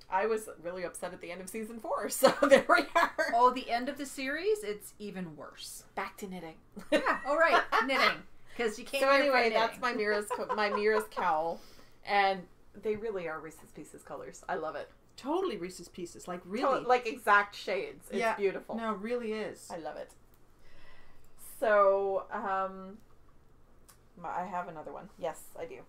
I was really upset at the end of season 4, so there we are. Oh, the end of the series, it's even worse. Back to knitting. Yeah, all right, knitting, because you can't. So anyway, knit that's my Mira's cowl, and they really are Reese's Pieces colors. I love it. Totally Reese's Pieces. Like, really. Like exact shades. It's beautiful. No, it really is. I love it. So, I have another one. Yes, I do.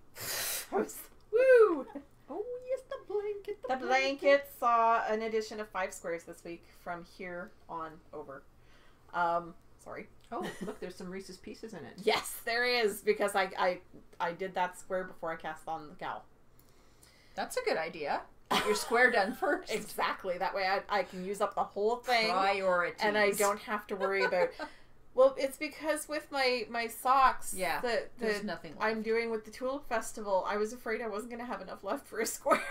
Woo! Oh, yes, the blanket. The blanket saw an addition of 5 squares this week from here on over. Sorry. Oh, look, there's some Reese's Pieces in it. Yes, there is, because I did that square before I cast on the cowl. That's a good idea. Get your square done first. Exactly. That way I can use up the whole thing. Priorities. And I don't have to worry about... Well, it's because with my socks, there's nothing left. I'm doing with the Tulip Festival, I was afraid I wasn't going to have enough left for a square.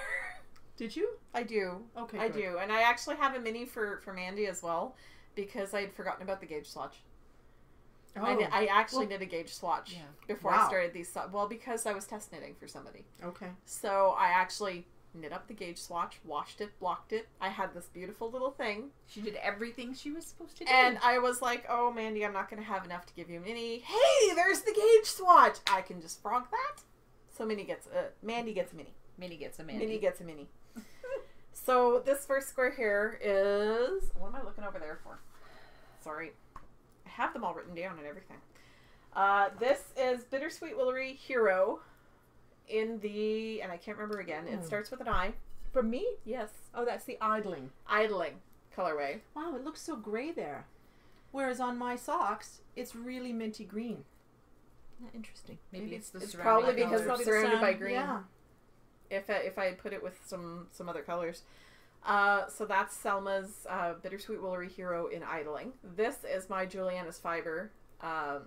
Did you? I do. Okay, I good. do. And I actually have a mini for Mandy as well, because I had forgotten about the gauge swatch. Oh. I actually did a gauge swatch before I started these. Well, because I was test knitting for somebody. Okay. So I actually knit up the gauge swatch, washed it, blocked it. I had this beautiful little thing. She did everything she was supposed to do. And I was like, oh, Mandy, I'm not going to have enough to give you a mini. Hey, there's the gauge swatch. I can just frog that. So Mandy gets a mini. Minnie gets a Mandy. Minnie gets a mini. So this first square here is... What am I looking over there for? Sorry. I have them all written down and everything. This is Bittersweet Willery Hero in the... And I can't remember again. It starts with an I. From me? Yes. Oh, that's the idling. Idling colorway. Wow, it looks so gray there. Whereas on my socks, it's really minty green. Interesting. Maybe it's the It's surrounding probably because colors. it's surrounded by sun, green. Yeah. If I had put it with some other colors. So that's Selma's Bittersweet Willery Hero in Idling. This is my Juliana's Fiber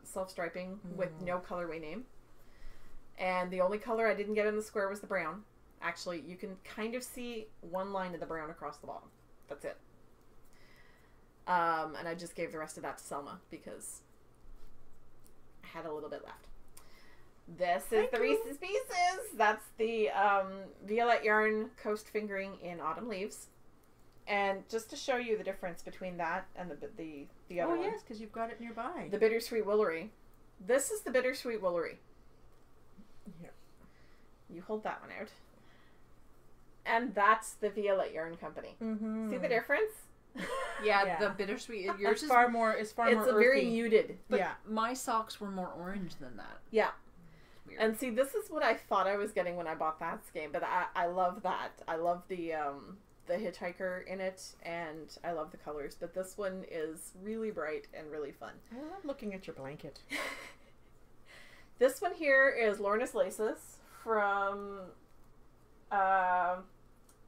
self-striping with no colorway name. And the only color I didn't get in the square was the brown. Actually, you can kind of see one line of the brown across the bottom. That's it. And I just gave the rest of that to Selma because I had a little bit left. This is the Reese's Pieces. That's the Violet Yarn Coast Fingering in Autumn Leaves. And just to show you the difference between that and the other one. Oh, yes, because you've got it nearby. The Bittersweet Willery. This is the Bittersweet Willery. Here. You hold that one out. And that's the Violet Yarn Company. Mm-hmm. See the difference? Yeah, the bittersweet. Yours It's is far more. It's far more It's earthy. very muted. But yeah. my socks were more orange than that. Yeah. Weird. And see, this is what I thought I was getting when I bought that skein, but I love that. I love the the Hitchhiker in it, and I love the colors. But this one is really bright and really fun. I love looking at your blanket. This one here is Lorna's Laces from,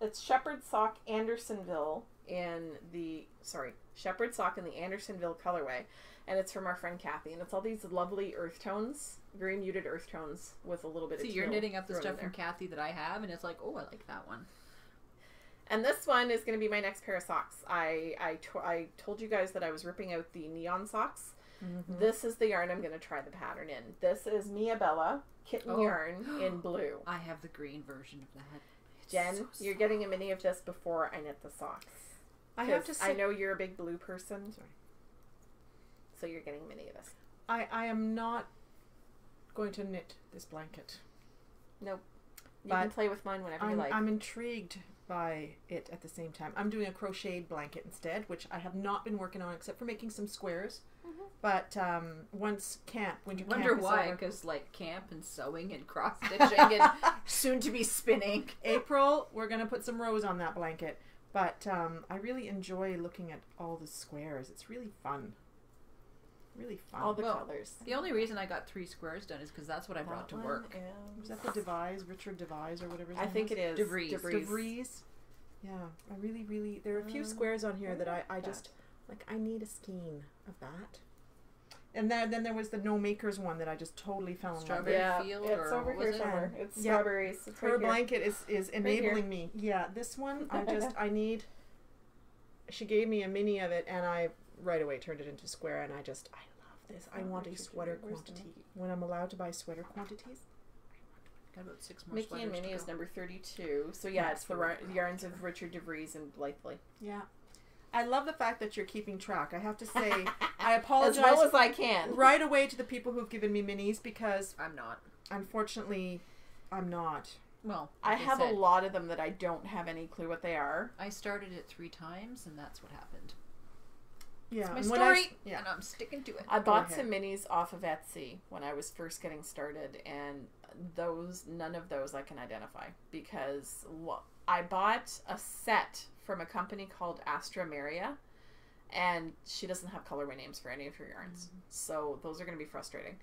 it's Shepherd Sock Andersonville Shepherd Sock in the Andersonville colorway. And it's from our friend Kathy. And it's all these lovely earth tones, very muted earth tones with a little bit of See, teal you're knitting up the thrown in stuff from there. Kathy that I have, and it's like, oh, I like that one. And this one is going to be my next pair of socks. I told you guys that I was ripping out the neon socks. Mm-hmm. This is the yarn I'm going to try the pattern in. This is Mia Bella kitten yarn in blue. I have the green version of that. It's Jen, so you're soft. getting a mini of this before I knit the socks. I have to 'Cause say, I know you're a big blue person. Sorry. So you're getting a mini of this. I am not going to knit this blanket. Nope. You But can play with mine whenever you like. I'm intrigued by it at the same time. I'm doing a crocheted blanket instead, which I have not been working on except for making some squares. Mhm. But once winter Wonder camp is why? over, Because like camp and sewing and cross stitching and soon to be spinning. April, we're gonna put some rows on that blanket. But I really enjoy looking at all the squares. It's really fun. Really fun. All the Well, colors. The only reason I got 3 squares done is because that's what I brought to work. Was that the Devise, Richard Devise, or whatever his I name think was? it is. DeVries. DeVries. Yeah, I really, there are a few squares on here that I just, like, I need a skein of that. And then there was the No Makers one that I just totally fell in love Strawberry with. Yeah, field, it's or over what here was it? somewhere. It's Yeah. strawberries. It's Her right here. blanket is enabling me. Yeah, this one, I need, she gave me a mini of it and I right away turned it into square and I love this. I want a sweater quantity. When I'm allowed to buy sweater quantities. Got about 6 more Mickey sweaters and Minnie to is go. number 32. So yeah, That's it's the really yarns of Richard DeVries and Blythley. Yeah. I love the fact that you're keeping track. I have to say, I As apologize well as I can. right away to the people who've given me minis because I'm not. unfortunately I'm not. Well, I like have said, a lot of them that I don't have any clue what they are. I started it 3 times, and that's what happened. Yeah. It's my and story, yeah. and I'm sticking to it. I bought ahead. some minis off of Etsy when I was first getting started, and none of those I can identify because I bought a set from a company called Astra Maria, and she doesn't have colorway names for any of her yarns, so those are going to be frustrating.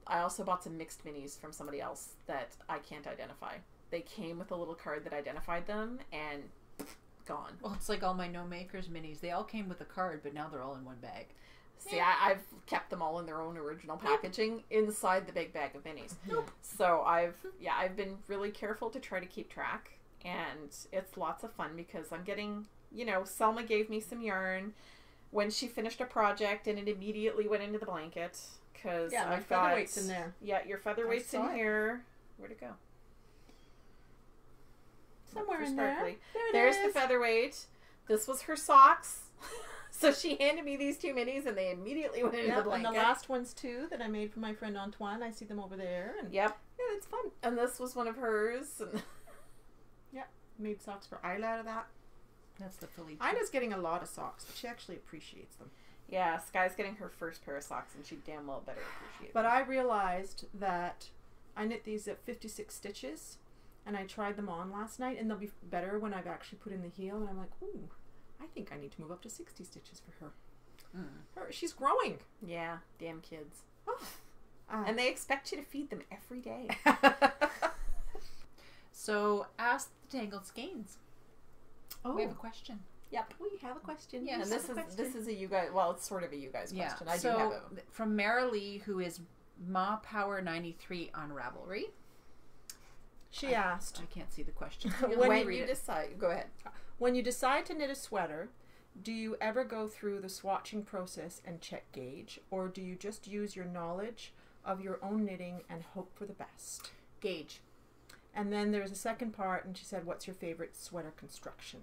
I also bought some mixed minis from somebody else that I can't identify. They came with a little card that identified them, and gone. Well, it's like all my No Makers minis. They all came with a card, but now they're all in one bag. See, I've kept them all in their own original packaging inside the big bag of minis. Nope. So I've been really careful to try to keep track, and it's lots of fun because I'm getting, Selma gave me some yarn when she finished a project, and it immediately went into the blanket because Yeah, my I've got featherweight's in there. Yeah, your featherweight's I saw in it. here. Where'd it go? Somewhere For in there. sparkly. There it There's is. the featherweight. This was her socks. So she handed me these 2 minis, and they immediately went into the Yep, and blanket. the last ones too that I made for my friend Antoine. I see them over there, and Yep. yeah, it's fun. And this was one of hers. And Made socks for Isla out of that. That's the Philly. Isla's getting a lot of socks, but she actually appreciates them. yeah, Sky's getting her first pair of socks, and she damn well better appreciate But them. I realized that I knit these at 56 stitches, and I tried them on last night, and they'll be better when I've actually put in the heel, and I'm like, ooh, I think I need to move up to 60 stitches for her. She's growing. Yeah, damn kids. Oh. And they expect you to feed them every day. So, ask the Tangled Skeins. Oh, We have a question. Yep. we have a question. Yes. And this is a you guys. Well, it's sort of a you guys Yeah. question. I so, do have a. from Marilee, who is Ma Power 93 on Ravelry. She asked, I can't see the question. When When you read you it. decide, go ahead. when you decide to knit a sweater, do you ever go through the swatching process and check gauge, or do you just use your knowledge of your own knitting and hope for the best? Gauge. And then there's a second part, and she said, what's your favorite sweater construction?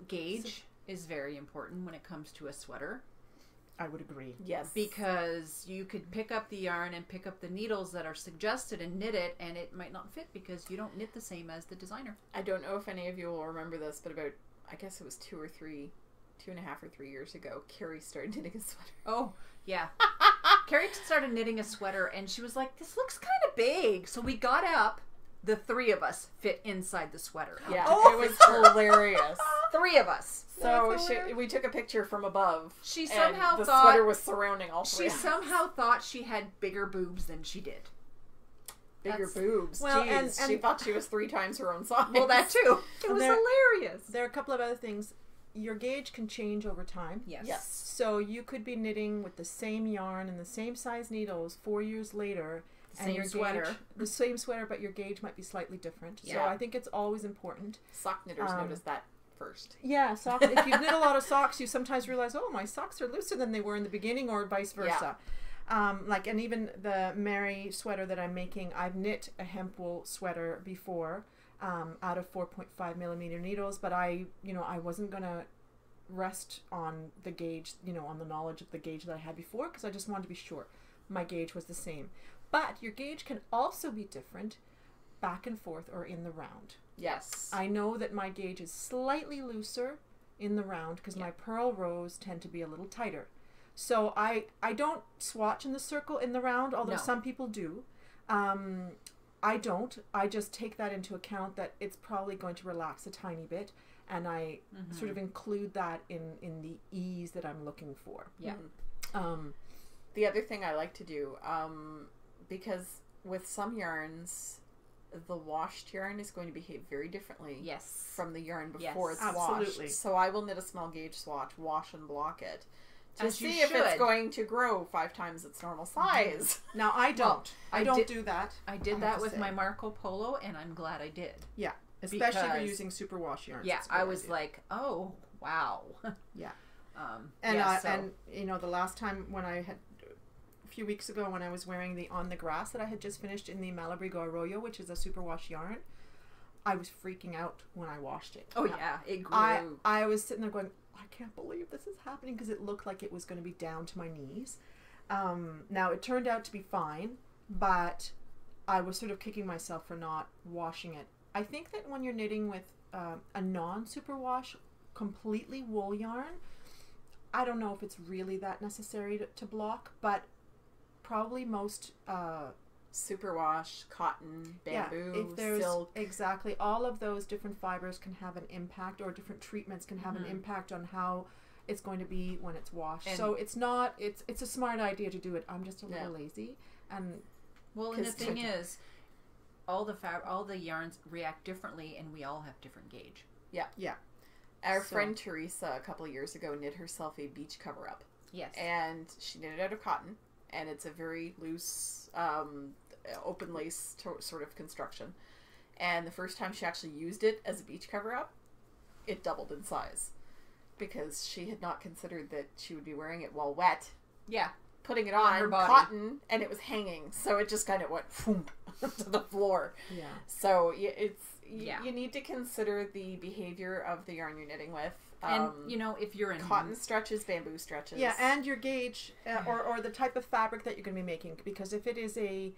Gauge is very important when it comes to a sweater, I would agree. Yes. because you could pick up the yarn and pick up the needles that are suggested and knit it, and it might not fit because you don't knit the same as the designer. I don't know if any of you will remember this, but about, I guess it was 2 or 3, 2.5 or 3 years ago, Carrie started knitting a sweater. Oh, yeah. Carrie started knitting a sweater, and she was like, "This looks kind of big." So we got up. The three of us fit inside the sweater. Yeah, Oh. it was hilarious. Three of us. So we took a picture from above. She and somehow the thought sweater was surrounding all three. She somehow thought she had bigger boobs than she did. Bigger That's- boobs. Well, Jeez, and- she thought she was 3 times her own size. Well, that too. It was hilarious. There are a couple of other things. Your gauge can change over time. Yes. Yes. So you could be knitting with the same yarn and the same size needles 4 years later. And Same your sweater. Gauge, the same sweater, but your gauge might be slightly different. So Yeah. I think it's always important. Sock knitters notice that first. Yeah, socks. If you knit a lot of socks, you sometimes realize, oh, my socks are looser than they were in the beginning, or vice versa. And even the Mary sweater that I'm making, I've knit a hemp wool sweater before out of 4.5 millimeter needles, but I wasn't gonna rest on the gauge, on the knowledge of the gauge that I had before, because I just wanted to be sure my gauge was the same. But your gauge can also be different back and forth or in the round. Yes. I know that my gauge is slightly looser in the round because my purl rows tend to be a little tighter. So I don't swatch in the circle in the round, although No. some people do. I don't. I just take that into account that it's probably going to relax a tiny bit, and I sort of include that in the ease that I'm looking for. Yeah. The other thing I like to do, because with some yarns, the washed yarn is going to behave very differently Yes. from the yarn before Yes. it's Absolutely. washed. So I will knit a small gauge swatch, wash and block it, to As you see if it's should. going to grow 5 times its normal size. Now I don't. I I don't did- do that. I did have that to with say. my Marco Polo, and I'm glad I did. Yeah, especially if you're Because- using superwash yarns. Yeah, it's a good I was idea. like, oh, wow. Yeah. And the last time when I had a few weeks ago when I was wearing the On the Grass that I had just finished in the Malabrigo Arroyo, which is a superwash yarn, I was freaking out when I washed it. oh yeah, it grew. I was sitting there going, I can't believe this is happening, because it looked like it was going to be down to my knees. Now it turned out to be fine, but I was sort of kicking myself for not washing it. I think that when you're knitting with a non-superwash completely wool yarn, I don't know if it's really that necessary to block, but probably most Superwash, cotton, bamboo, if there's silk. exactly, all of those different fibers can have an impact, or different treatments can have an impact on how it's going to be when it's washed. And- so it's a smart idea to do it. I'm just a little lazy, and Well, and the 'cause thing is, all the yarns react differently, and we all have different gauge. Our So- friend Teresa a couple of years ago knit herself a beach cover-up. Yes. And she knit it out of cotton, and it's a very loose, open lace sort of construction. And the first time she actually used it as a beach cover-up, it doubled in size, because she had not considered that she would be wearing it while wet, Yeah. putting it On on her body. cotton, and it was hanging, so it just kind of went boom, to the floor. yeah. So Yeah. you need to consider the behavior of the yarn you're knitting with. And if you're in Cotton stretches, bamboo stretches. Yeah, and your gauge, or the type of fabric that you're going to be making, because if it is a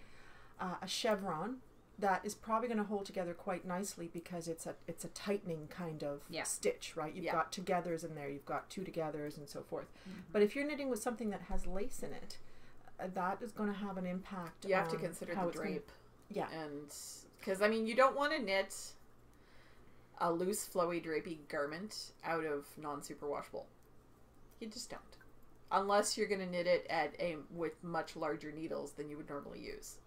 chevron, that is probably going to hold together quite nicely, because it's a tightening kind of stitch, right? You've got togethers in there, you've got two togethers, and so forth. But if you're knitting with something that has lace in it, that is going to have an impact. You have to on consider how the it's gonna- drape. Yeah. And because you don't want to knit a loose, flowy, drapey garment out of non-superwash wool. You just don't, unless you're going to knit it with much larger needles than you would normally use.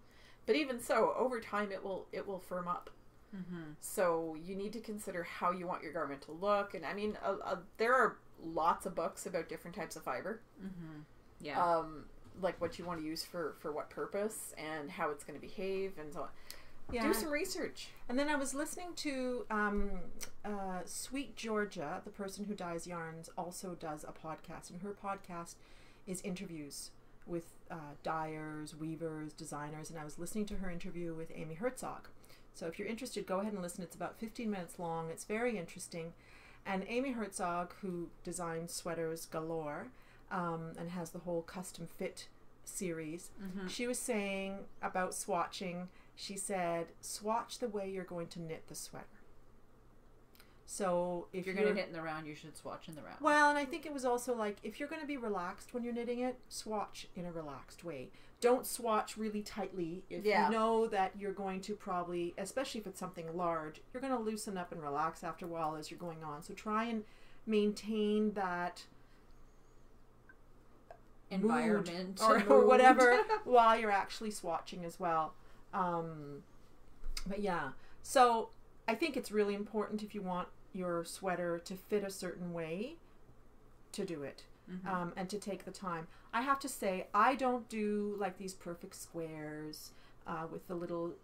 But even so, over time it will firm up. Mm-hmm. So you need to consider how you want your garment to look. And there are lots of books about different types of fiber. Mm-hmm. Yeah. Like what you want to use for what purpose, and how it's going to behave, and so on. Yeah. Do some research. And then I was listening to Sweet Georgia, the person who dyes yarns, also does a podcast, and her podcast is interviews with dyers, weavers, designers, and I was listening to her interview with Amy Herzog. So if you're interested, go ahead and listen. It's about 15 minutes long. It's very interesting. And Amy Herzog, who designs sweaters galore and has the whole custom fit series, she was saying about swatching, she said, swatch the way you're going to knit the sweater. So if you're going to knit in the round, you should swatch in the round. Well, and I think it was also like, if you're going to be relaxed when you're knitting it, swatch in a relaxed way. Don't swatch really tightly if you know that you're going to probably, especially if it's something large, you're going to loosen up and relax after a while as you're going on. So try and maintain that environment or whatever while you're actually swatching as well. But yeah, so I think it's really important if you want your sweater to fit a certain way to do it. And to take the time. I have to say, I don't do like these perfect squares with the little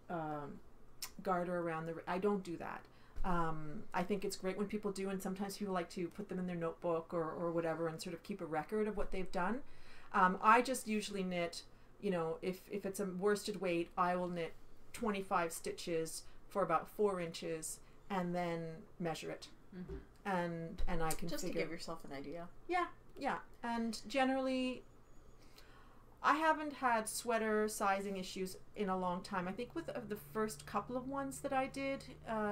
garter around I don't do that. I think it's great when people do, and sometimes people like to put them in their notebook or whatever and sort of keep a record of what they've done. I just usually knit, you know, if it's a worsted weight, I will knit 25 stitches for about 4 inches and then measure it. And I can just figure, to give yourself an idea. Yeah, and generally, I haven't had sweater sizing issues in a long time. I think with the first couple of ones that I did,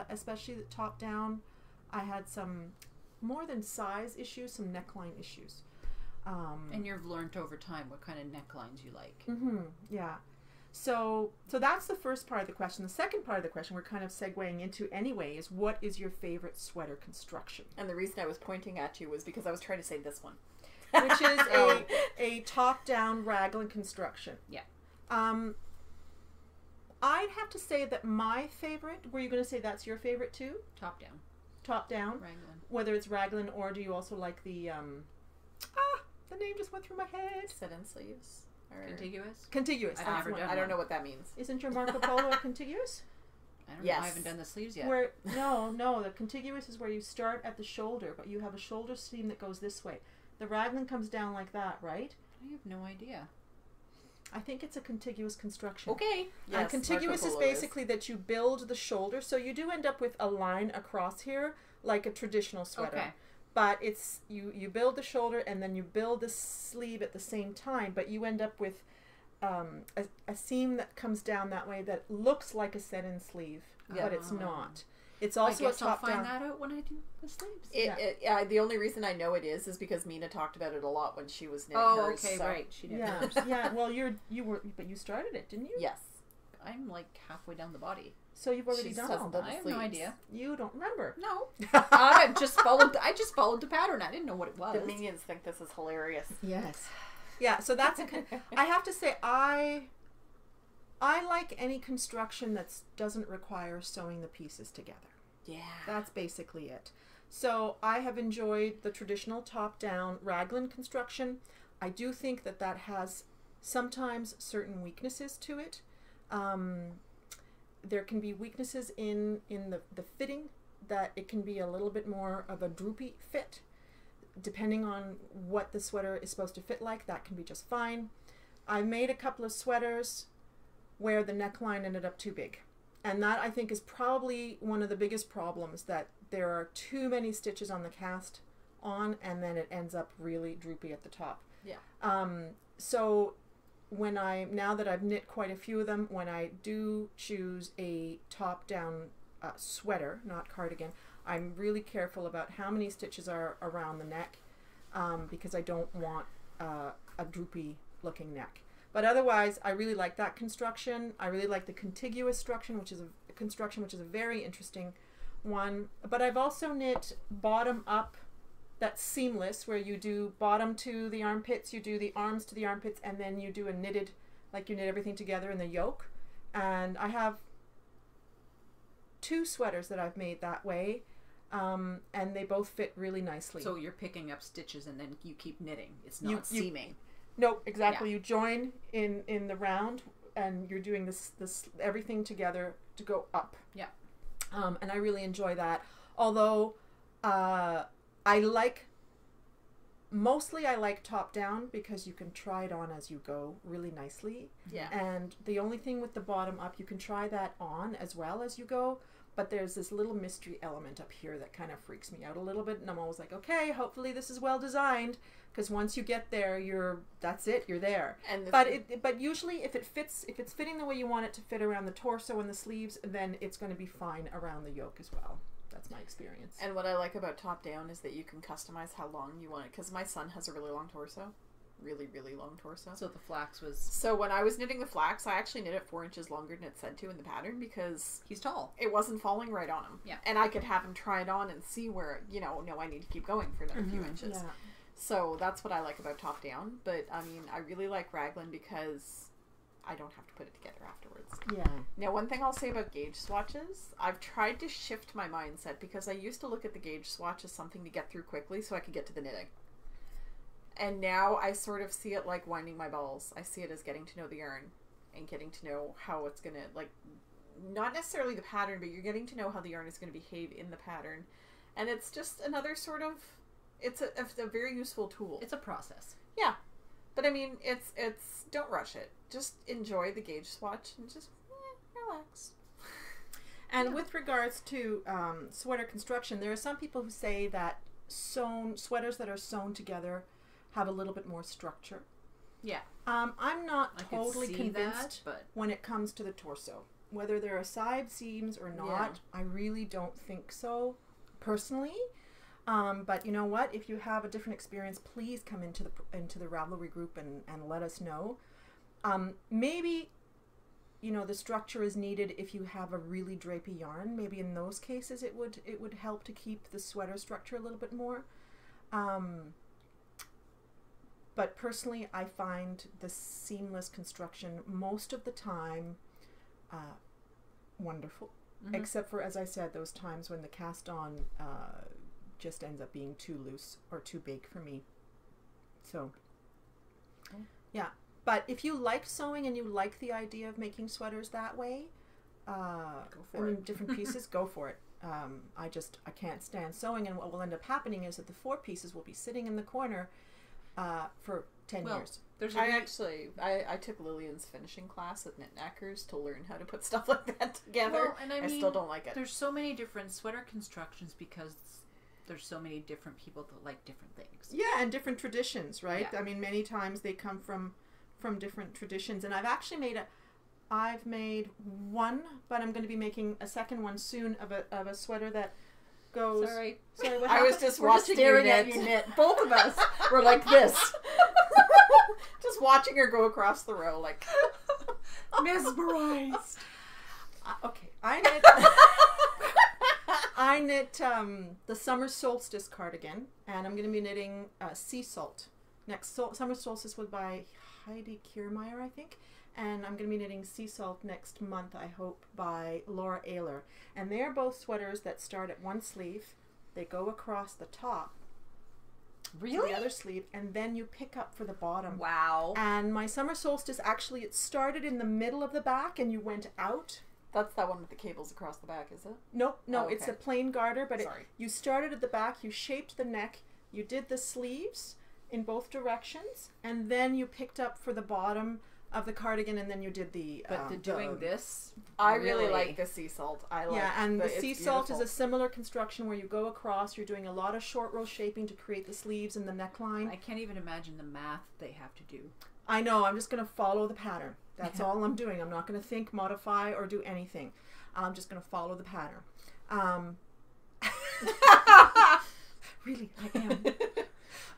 especially the top down, I had some more than size issues, some neckline issues. And you've learned over time what kind of necklines you like. Yeah. So that's the first part of the question. The second part of the question we're kind of segueing into anyway is, what is your favorite sweater construction? And the reason I was pointing at you was because I was trying to say this one. Which is a top-down raglan construction. Yeah. I'd have to say that my favorite, were you going to say that's your favorite too? Top down. Top down? Raglan. Whether it's raglan, or do you also like the name just went through my head. Sit-in sleeves? Or Contiguous? Contiguous. I've never done I don't know what that means. Isn't your Marco Polo a contiguous? I don't know. I haven't done the sleeves yet. No, the contiguous is where you start at the shoulder, but you have a shoulder seam that goes this way. The raglan comes down like that, right? I have no idea. I think it's a contiguous construction. Okay. Yes, contiguous is basically that you build the shoulder, so you do end up with a line across here, like a traditional sweater. Okay. But it's you build the shoulder and then you build the sleeve at the same time, but you end up with a seam that comes down that way that looks like a set-in sleeve, but it's not. It's also I guess a top-down. I'll find that out when I do the sleeves. The only reason I know it is because Mina talked about it a lot when she was knitting hers. Okay, so. right. She did. Yeah. Well, but you started it, didn't you? Yes. I'm like halfway down the body. So you've already She done doesn't all do that. the I have sleeves. no idea. You don't remember. No. I just followed the pattern. I didn't know what it was. The minions think this is hilarious. Yes. Yeah, so that's I have to say I like any construction that doesn't require sewing the pieces together. Yeah. That's basically it. So I have enjoyed the traditional top-down raglan construction. I do think that has sometimes certain weaknesses to it. There can be weaknesses in the fitting, that it can be a little bit more of a droopy fit. Depending on what the sweater is supposed to fit like, that can be just fine. I made a couple of sweaters where the neckline ended up too big. And that, I think, is probably one of the biggest problems, that there are too many stitches on the cast on, and then it ends up really droopy at the top. Yeah. So now that I've knit quite a few of them, when I do choose a top-down sweater, not cardigan, I'm really careful about how many stitches are around the neck, because I don't want a droopy looking neck. But otherwise, I really like that construction. I really like the contiguous construction, which is a very interesting one. But I've also knit bottom up, that's seamless, where you do bottom to the armpits, you do the arms to the armpits, and then you do a knitted, like you knit everything together in the yoke. And I have 2 sweaters that I've made that way, and they both fit really nicely. So you're picking up stitches and then you keep knitting. It's not seaming. Nope, exactly. Yeah. You join in the round, and you're doing this everything together to go up. Yeah. And I really enjoy that. Although I like top down, because you can try it on as you go really nicely. Yeah. And the only thing with the bottom up, you can try that on as well as you go, but there's this little mystery element up here that kind of freaks me out a little bit, and I'm always like, okay, hopefully this is well designed, because once you get there, that's it, you're there. And but usually if it's fitting the way you want it to fit around the torso and the sleeves, then it's going to be fine around the yoke as well. that's my experience. And what I like about top down is that you can customize how long you want it, because my son has a really long torso. Really, really long torso. So the flax was... So when I was knitting the flax, I actually knit it 4 inches longer than it said to in the pattern, because he's tall. It wasn't falling right on him. Yeah. And I could have him try it on and see where, no, I need to keep going for another few inches. Yeah. So that's what I like about top down. But, I mean, I really like raglan because I don't have to put it together afterwards. Yeah. Now, one thing I'll say about gauge swatches, I've tried to shift my mindset, because I used to look at the gauge swatch as something to get through quickly so I could get to the knitting. And now I sort of see it like winding my balls. I see it as getting to know the yarn and getting to know how it's going to, like, not necessarily the pattern, but you're getting to know how the yarn is going to behave in the pattern. And it's just another sort of, it's a very useful tool. It's a process. Yeah. But I mean, it's don't rush it. Just enjoy the gauge swatch and just relax. And with regards to sweater construction, there are some people who say that sweaters that are sewn together have a little bit more structure. Yeah. I'm not totally convinced but when it comes to the torso. Whether there are side seams or not, I really don't think so, personally. But you know what? If you have a different experience, please come into the Ravelry group and let us know. Maybe, the structure is needed if you have a really drapey yarn. Maybe in those cases it would help to keep the sweater structure a little bit more. But personally, I find the seamless construction most of the time wonderful. Mm-hmm. Except for, as I said, those times when the cast on just ends up being too loose or too big for me. So, yeah. But if you like sewing and you like the idea of making sweaters that way, different pieces, go for it. I can't stand sewing, and what will end up happening is that the 4 pieces will be sitting in the corner for 10 years. I took Lillian's finishing class at Knit Knackers to learn how to put stuff like that together. Well, and I mean, still don't like it. There's so many different sweater constructions because there's so many different people that like different things. Yeah, and different traditions, right? Yeah. I mean, many times they come from different traditions, and I've actually I've made one, but I'm going to be making a second one soon of a sweater that goes. Sorry, what I was just watching staring you at knit. you knit. Both of us were like this, just watching her go across the row, like mesmerized. Okay, I knit the summer solstice cardigan, and I'm going to be knitting Sea Salt. Next summer solstice was by Heidi Kiermaier, I think. And I'm going to be knitting Sea Salt next month, I hope, by Laura Ayler. And they are both sweaters that start at one sleeve. They go across the top. Really? To the other sleeve, and then you pick up for the bottom. Wow. And my summer solstice, actually, it started in the middle of the back and you went out. That's that one with the cables across the back, is it? Nope, no, Oh, okay. It's a plain garter, but Sorry. you started at the back, you shaped the neck, you did the sleeves in both directions, and then you picked up for the bottom of the cardigan, and then you did the... But doing this... I really like the Sea Salt. And the Sea Salt is a similar construction where you go across, you're doing a lot of short row shaping to create the sleeves and the neckline. I can't even imagine the math they have to do. I know, I'm just going to follow the pattern. That's all I'm doing. I'm not going to think, modify, or do anything. I'm just going to follow the pattern. Really, I am.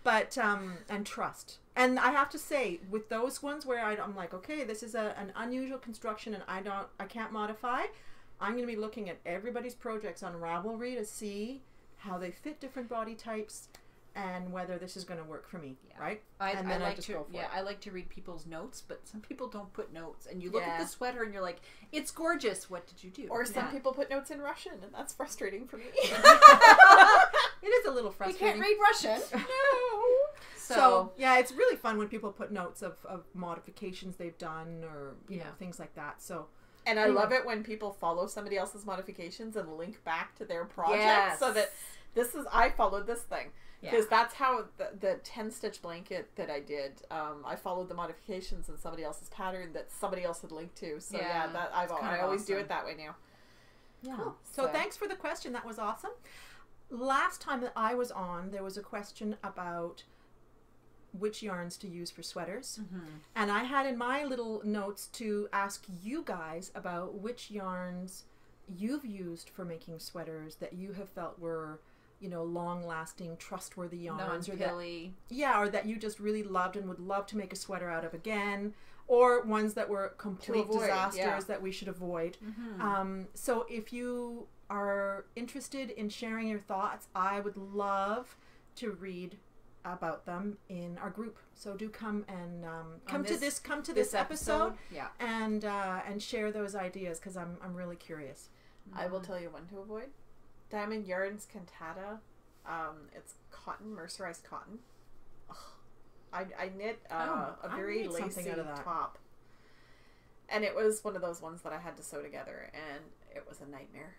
But, and trust. And I have to say, with those ones where I'm like, okay, this is an unusual construction and I can't modify, I'm going to be looking at everybody's projects on Ravelry to see how they fit different body types and whether this is going to work for me, right? And then I just go for it. I like to read people's notes, but some people don't put notes. And you look at the sweater and you're like, it's gorgeous. What did you do? Or some people put notes in Russian, and that's frustrating for me. It is a little frustrating. You can't read Russian. No. So, yeah, it's really fun when people put notes of modifications they've done or, you know, things like that. So, and I love it when people follow somebody else's modifications and link back to their project so that I followed this thing. Because that's how the 10-stitch blanket that I did, I followed the modifications in somebody else's pattern that somebody else had linked to. So I always do it that way now. Yeah. Cool. So thanks for the question. That was awesome. Last time that I was on, there was a question about which yarns to use for sweaters. Mm-hmm. And I had in my little notes to ask you guys about which yarns you've used for making sweaters that you have felt were, you know, long-lasting, trustworthy yarns, or that, or that you just really loved and would love to make a sweater out of again, or ones that were complete disasters that we should avoid. So if you are interested in sharing your thoughts, I would love to read about them in our group. So do come and come to this episode, and share those ideas, because I'm really curious. I will tell you one to avoid. Diamond Yarns Cantata. It's cotton, mercerized cotton. Ugh. I knit a very lacy top, and it was one of those ones that I had to sew together, and it was a nightmare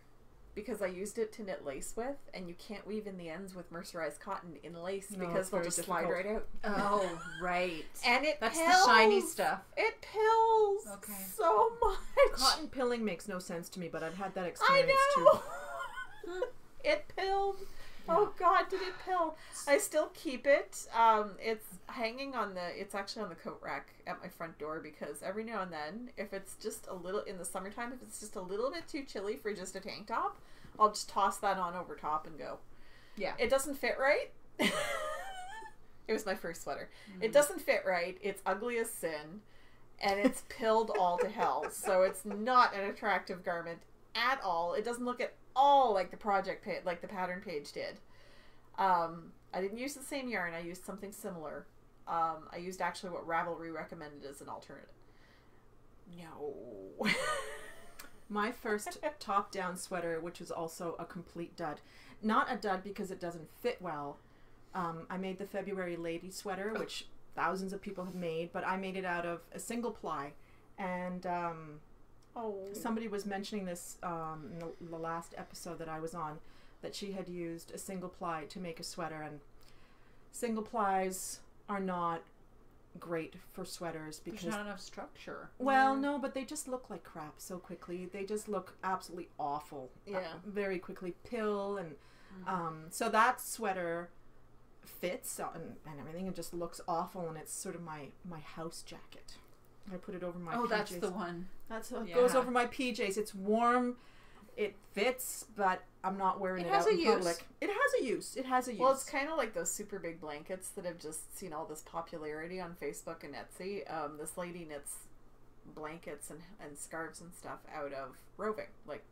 because I used it to knit lace with, and you can't weave in the ends with mercerized cotton in lace because they'll just slide right out. Oh, right. And that's pills. The shiny stuff. It pills so much. Cotton pilling makes no sense to me, but I've had that experience too. It pilled. Oh God, did it pill? I still keep it. It's hanging on it's actually on the coat rack at my front door, because every now and then, if it's just a little, in the summertime, if it's just a little bit too chilly for just a tank top, I'll just toss that on over top and go. Yeah. It doesn't fit right. It was my first sweater. It doesn't fit right. It's ugly as sin, and it's pilled all to hell. So it's not an attractive garment at all. It doesn't look at all like the project page, like the pattern page did. I didn't use the same yarn. I used something similar. I used actually what Ravelry recommended as an alternative. No. My first top-down sweater, which was also a complete dud. Not a dud because it doesn't fit well. I made the February lady sweater, which thousands of people have made, but I made it out of a single ply. And somebody was mentioning this in the last episode that I was on, that she had used a single ply to make a sweater, and single plies are not great for sweaters because there's not enough structure. Well, no, but they just look like crap so quickly. They just look absolutely awful. Very quickly pill, and so that sweater fits and everything, and just looks awful, and it's sort of my house jacket. I put it over my PJs. Oh, that's the one. That's what goes over my PJs. It's warm. It fits, but I'm not wearing it out in public. It has a use. It has a use. Well, it's kind of like those super big blankets that have just seen all this popularity on Facebook and Etsy. This lady knits blankets and scarves and stuff out of roving, like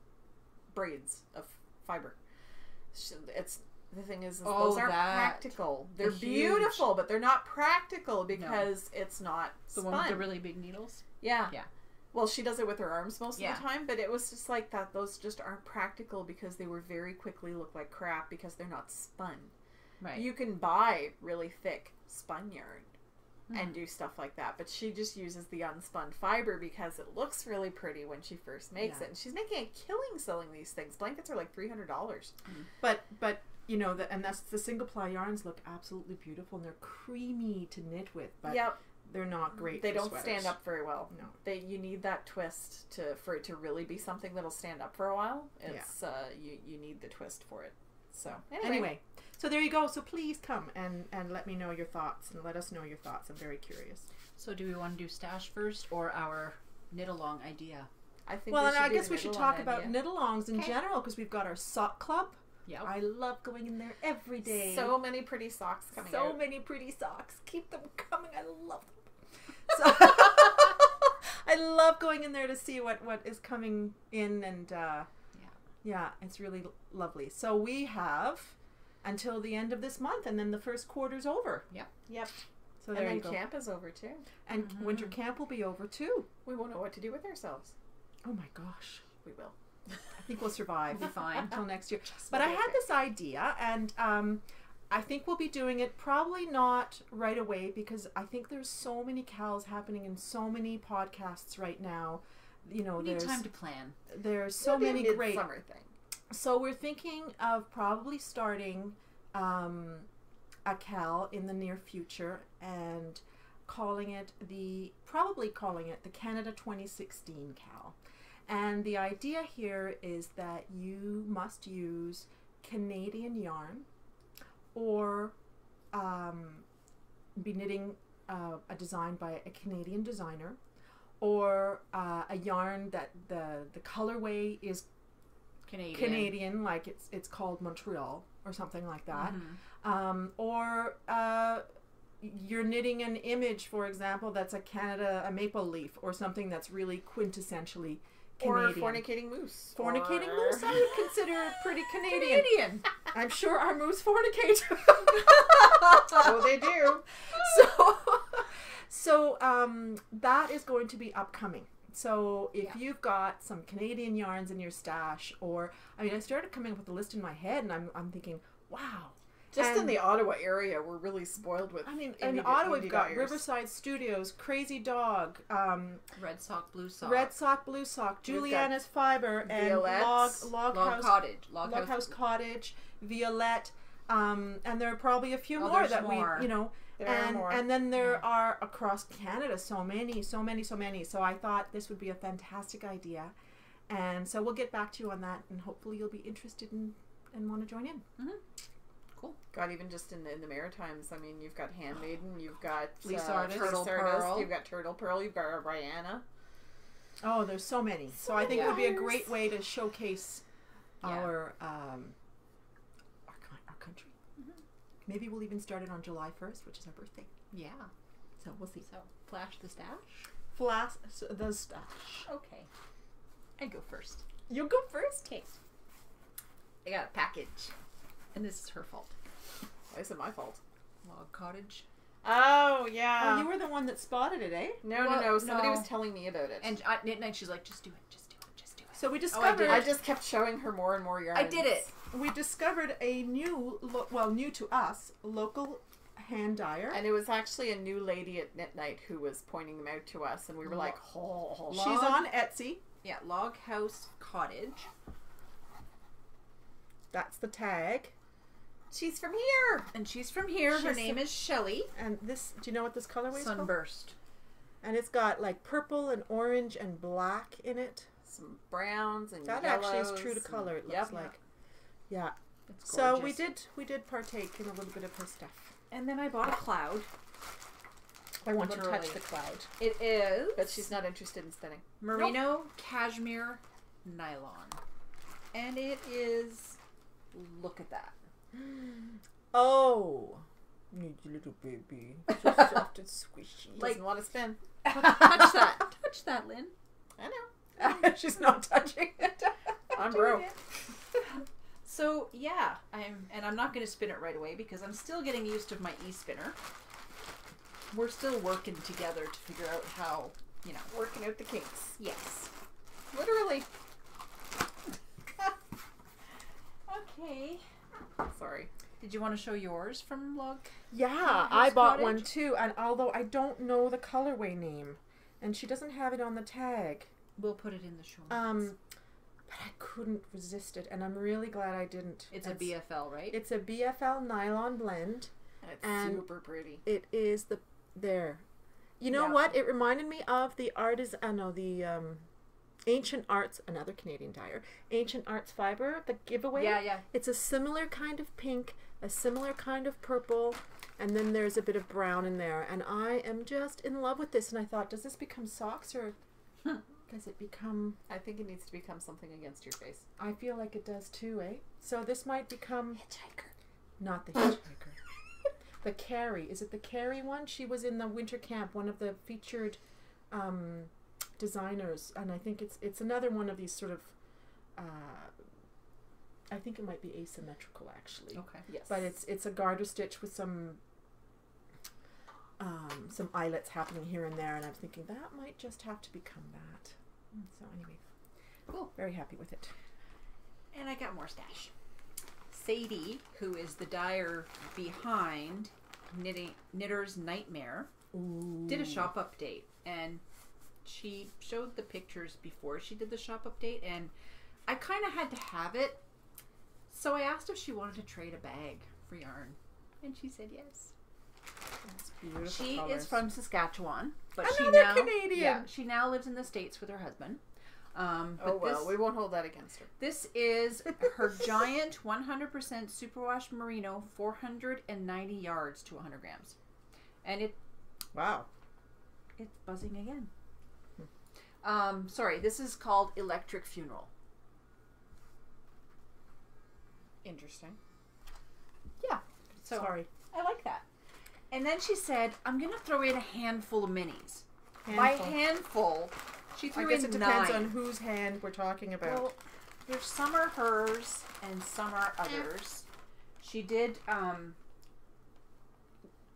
braids of fiber. The thing is those aren't practical. They're beautiful, but they're not practical because it's not the one with the really big needles. Yeah. Well, she does it with her arms most of the time, but it was just like that. Those just aren't practical because they were very quickly look like crap because they're not spun. Right. You can buy really thick spun yarn and do stuff like that, but she just uses the unspun fiber because it looks really pretty when she first makes it. And she's making a killing selling these things. Blankets are like $300. But you know, and that's the single ply yarns look absolutely beautiful, and they're creamy to knit with, but they're not great. They for don't sweaters. Stand up very well. No, you need that twist for it to really be something that'll stand up for a while. It's you need the twist for it. So anyway, so there you go. So please come and let me know your thoughts, and let us know your thoughts. I'm very curious. So do we want to do stash first or our knit along idea? I think. Well, and I guess we should talk about knit alongs in general, because we've got our sock club. Yeah, I love going in there every day. So many pretty socks coming out. So many pretty socks. Keep them coming. I love them. So I love going in there to see what is coming in, and it's really lovely. So we have until the end of this month, and then the first quarter's over. Yep. So there you go. And camp is over too. And winter camp will be over too. We won't know what to do with ourselves. Oh my gosh. We will. I think we'll survive. We'll be fine until next year. But I had this idea, and I think we'll be doing it probably not right away, because I think there's so many cows happening in so many podcasts right now. You know, we need time to plan. There's so many great summer thing. So we're thinking of probably starting a cal in the near future and calling it the Canada 2016 cal. And the idea here is that you must use Canadian yarn, or be knitting a design by a Canadian designer, or a yarn that the colorway is Canadian, like it's called Montreal or something like that. Or you're knitting an image, for example, that's a maple leaf, or something that's really quintessentially Canadian. Or fornicating moose. Fornicating moose, I would consider pretty Canadian. Canadian. I'm sure our moose fornicate. Oh, they do. So that is going to be upcoming. So if you've got some Canadian yarns in your stash, or I started coming up with a list in my head, and I'm thinking, wow. Just in the Ottawa area, we're really spoiled with. In Ottawa, we've got Riverside Studios, Crazy Dog, Red Sock, Blue Sock, Juliana's Fiber, and Log House Cottage, Violette, and there are probably a few more that and then there are across Canada so many. So I thought this would be a fantastic idea, and so we'll get back to you on that, and hopefully you'll be interested and want to join in. Cool. God, even just in the Maritimes, I mean, you've got Handmaiden, you've got Fleece Artist, Turtle Pearl, you've got Turtle Pearl, you've got Brianna. So there's so many. So I think it would be a great way to showcase our country. Maybe we'll even start it on July 1st, which is our birthday. Yeah. So we'll see. So flash the stash. The stash. Okay. I go first. You go first. Okay. I got a package, and this is her fault. Why is it my fault? Log Cottage. Oh, yeah. Oh, you were the one that spotted it, eh? No. Somebody was telling me about it. And at midnight, she's like, just do it. So we discovered... I just kept showing her more and more yarns. I did it. We discovered a new to us, local hand dyer. And it was actually a new lady at Knit Night who was pointing them out to us. And we were like, oh. She's on Etsy. Yeah, Log House Cottage. That's the tag. She's from here. And she's from here. Her name is Shelly. And this, do you know what this colorway is called? Sunburst. And it's got like purple and orange and black in it. Some browns and that yellows. Actually is true to color, it looks like. Yeah. It's so we did partake in a little bit of her stuff. And then I bought a cloud. I want to touch the cloud. It is. But she's not interested in spinning. Merino Cashmere Nylon. And it is, look at that. Oh. Need your little baby. So soft and squishy. Doesn't want to spin. Touch that. Touch that, Lynn. I know. She's not touching it. I'm broke. So yeah, I'm not going to spin it right away because I'm still getting used to my e-spinner. We're still working together to figure out how, working out the kinks. Yes. Literally. Okay. Sorry. Did you want to show yours from Log? Yeah, I bought one too, and although I don't know the colorway name, and she doesn't have it on the tag. We'll put it in the show notes. But I couldn't resist it, and I'm really glad I didn't. It's a BFL, right? It's a BFL nylon blend. And it's super pretty. It is there. You know what? It reminded me of the Ancient Arts, another Canadian dyer, Ancient Arts Fiber, the giveaway. Yeah. It's a similar kind of pink, a similar kind of purple, and then there's a bit of brown in there. And I am just in love with this. And I thought, does this become socks or does it become... I think it needs to become something against your face. I feel like it does too, eh? So this might become... Hitchhiker. Not the Hitchhiker. The Carrie. Is it the Carrie one? She was in the winter camp, one of the featured designers. And I think it's another one of these sort of... I think it might be asymmetrical, actually. Okay. Yes. But it's a garter stitch with some eyelets happening here and there, and I'm thinking that might just have to become that. So anyway, cool. Very happy with it. And I got more stash. Sadie, who is the dyer behind Knitter's Nightmare, did a shop update, and she showed the pictures before she did the shop update, and I kind of had to have it, so I asked if she wanted to trade a bag for yarn, and she said yes. That's beautiful. She colors. is from Saskatchewan, but Canadian. Yeah, she now lives in the States with her husband. We won't hold that against her. This is her giant 100% superwash merino, 490 yards to 100 grams, and wow, it's buzzing again. Sorry, this is called Electric Funeral. Interesting. Yeah. So Sorry. I like that. And then she said, I'm going to throw in a handful of minis. By handful, she threw I guess in it depends 9. on whose hand we're talking about. Well, there's some are hers and some are others. She did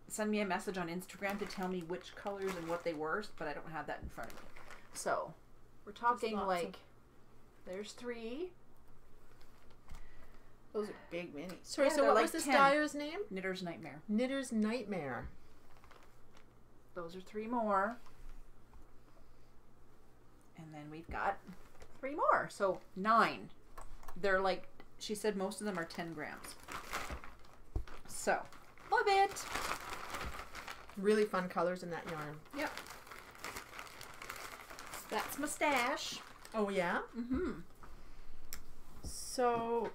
send me a message on Instagram to tell me which colors and what they were, but I don't have that in front of me. So, we're talking like, there's 3. Those are big minis. Sorry, Yeah, so they're what like was this 10. dyer's name? Knitter's Nightmare. Knitter's Nightmare. Those are 3 more. And then we've got 3 more. So 9. They're like, she said most of them are 10 grams. So, love it. Really fun colors in that yarn. Yep. That's my stash. Oh, yeah? Mm-hmm. So,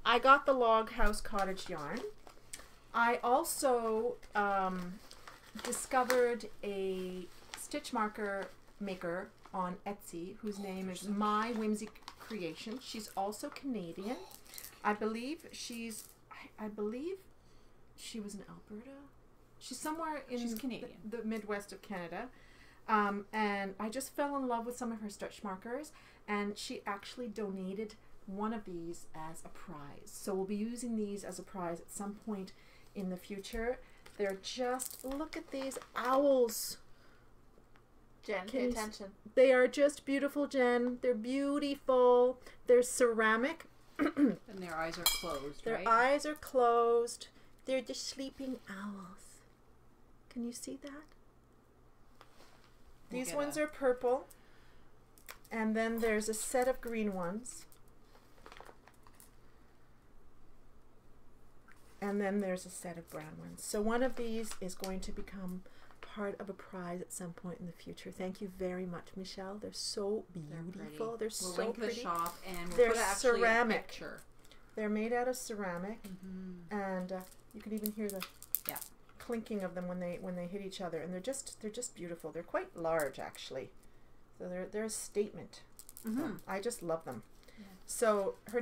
I got the Log House Cottage yarn. I also discovered a stitch marker maker on Etsy whose name is My Whimsy Creation. She's also Canadian. I believe she was in Alberta. She's somewhere in She's Canadian. the Midwest of Canada. And I just fell in love with some of her stitch markers, and she actually donated one of these as a prize. So we'll be using these as a prize at some point in the future. They're just, look at these owls. Jen, pay attention. They are just beautiful, Jen. They're beautiful. They're ceramic. And their eyes are closed, Their right? eyes are closed. They're the sleeping owls. Can you see that? We'll These ones are purple. And then there's a set of green ones. And then there's a set of brown ones. So one of these is going to become part of a prize at some point in the future. Thank you very much, Michelle. They're so beautiful. They're We'll so link pretty. the shop and we'll They're put actually ceramic. a picture. They're made out of ceramic, Mm-hmm. and you can even hear the clinking of them when they hit each other. And they're just beautiful. They're quite large, actually. So they're a statement. Mm-hmm. I just love them. Yeah. So her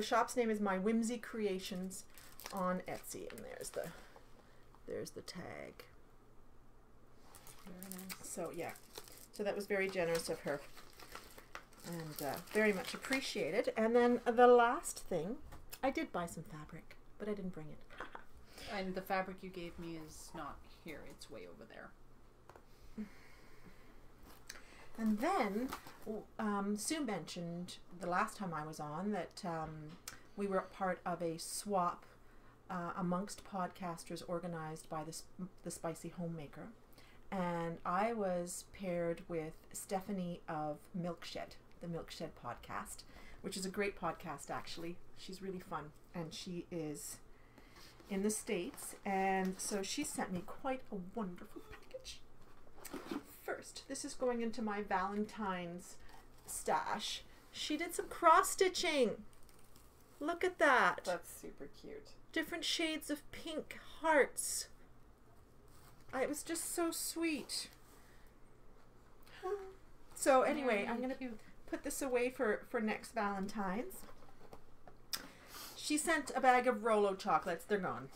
shop's name is My Whimsy Creations on Etsy, and there's the tag. Very nice. So yeah, so that was very generous of her, and very much appreciated. And then the last thing, I did buy some fabric, but I didn't bring it. And the fabric you gave me is not here. It's way over there. And then Sue mentioned the last time I was on that we were part of a swap amongst podcasters organized by the Spicy Homemaker. And I was paired with Stephanie of Milkshed, the Milkshed podcast, which is a great podcast, actually. She's really fun, and she is in the States. And so she sent me quite a wonderful package. First, this is going into my Valentine's stash. She did some cross-stitching. Look at that. That's super cute. Different shades of pink hearts. It was just so sweet. So anyway, I'm going to put this away for next Valentine's. She sent a bag of Rolo chocolates. They're gone.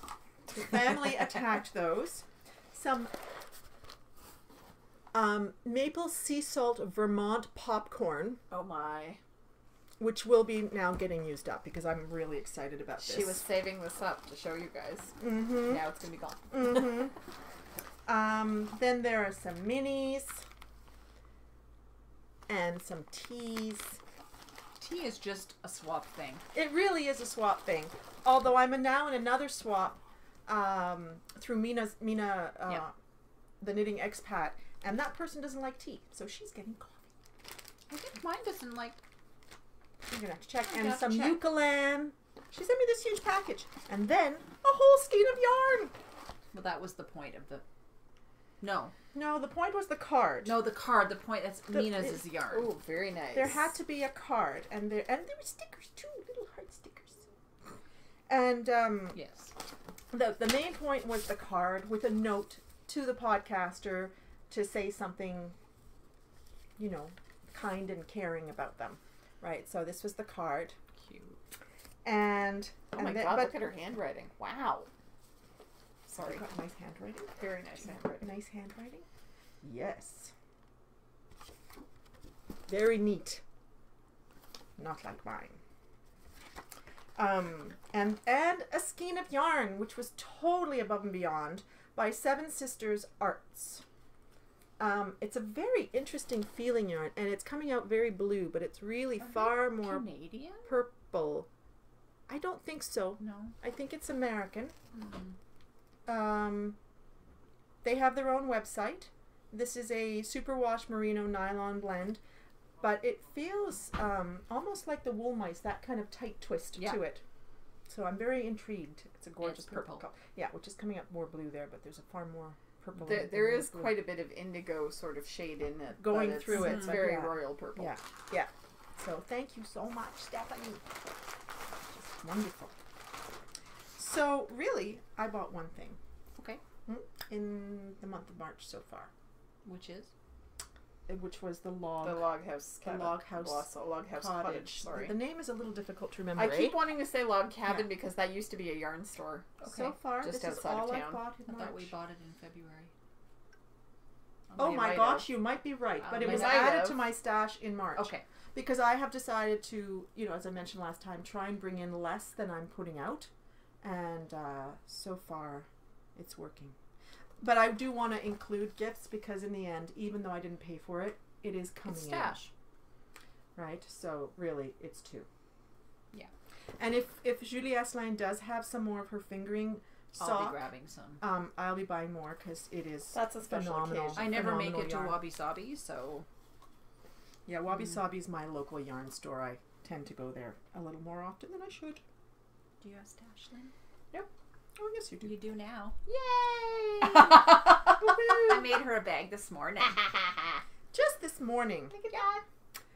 The family attacked those. Some maple sea salt Vermont popcorn, Oh my. which will be now getting used up because I'm really excited about this. She was saving this up to show you guys. Mm-hmm. Now it's going to be gone. Mm-hmm. Then there are some minis and some teas. Tea is just a swap thing. It really is a swap thing. Although I'm now in another swap through Mina, the knitting expat, and that person doesn't like tea, so she's getting coffee. I think mine doesn't like. You're gonna have to check. I'm And gonna have some to check. ukulele. She sent me this huge package, and then a whole skein of yarn. Well, that was the point of the. No, No, the point was the card. no, the card. The point that's Mina's is yarn. Oh, very nice. There had to be a card, and there were stickers too, little heart stickers. And Yes. the main point was the card with a note to the podcaster to say something, kind and caring about them, right? So this was the card, Cute. And Oh my then, god, but look at her handwriting. Wow. Sorry. Got nice handwriting. Very nice handwriting. Nice handwriting. Yes. Very neat. Not like mine. And a skein of yarn, which was totally above and beyond, by Seven Sisters Arts. It's a very interesting feeling yarn, and it's coming out very blue, but it's really far more Canadian? purple. I don't think so. No. I think it's American. Mm-hmm. They have their own website. This is a superwash merino nylon blend, but it feels almost like the wool mice, that kind of tight twist to it. So I'm very intrigued. It's a gorgeous purple color. Yeah, which is coming up more blue there, but there's a far more purple. There is quite a bit of indigo sort of shade in it. Going through it. It's very royal purple. Yeah, yeah. So thank you so much, Stephanie. Just wonderful. So really, I bought one thing. Okay. In the month of March so far. Which is? Which was the log house cabin. log house cottage. Sorry. The name is a little difficult to remember. I keep wanting to say log cabin because that used to be a yarn store. Okay. So far, just this is outside of all town. I've bought in I March. thought we bought it in February. Oh You my might gosh, have. you might be right, but it You was might added have. to my stash in March. Okay. Because I have decided to, as I mentioned last time, try and bring in less than I'm putting out, and so far, it's working. But I do want to include gifts because in the end, even though I didn't pay for it, it is coming It's stash. in. Right? So really, it's 2. Yeah. And if Julie Asselin does have some more of her fingering I'll sock, be grabbing some. I'll be buying more because it is That's a special phenomenal. occasion. I never make phenomenal it to yarn. Wabi Sabi, so Yeah, Wabi Sabi is my local yarn store. I tend to go there a little more often than I should. do you have stash, Lynn? Oh, yes, you do. You do now. Yay! I made her a bag this morning. Just this morning. Look at that.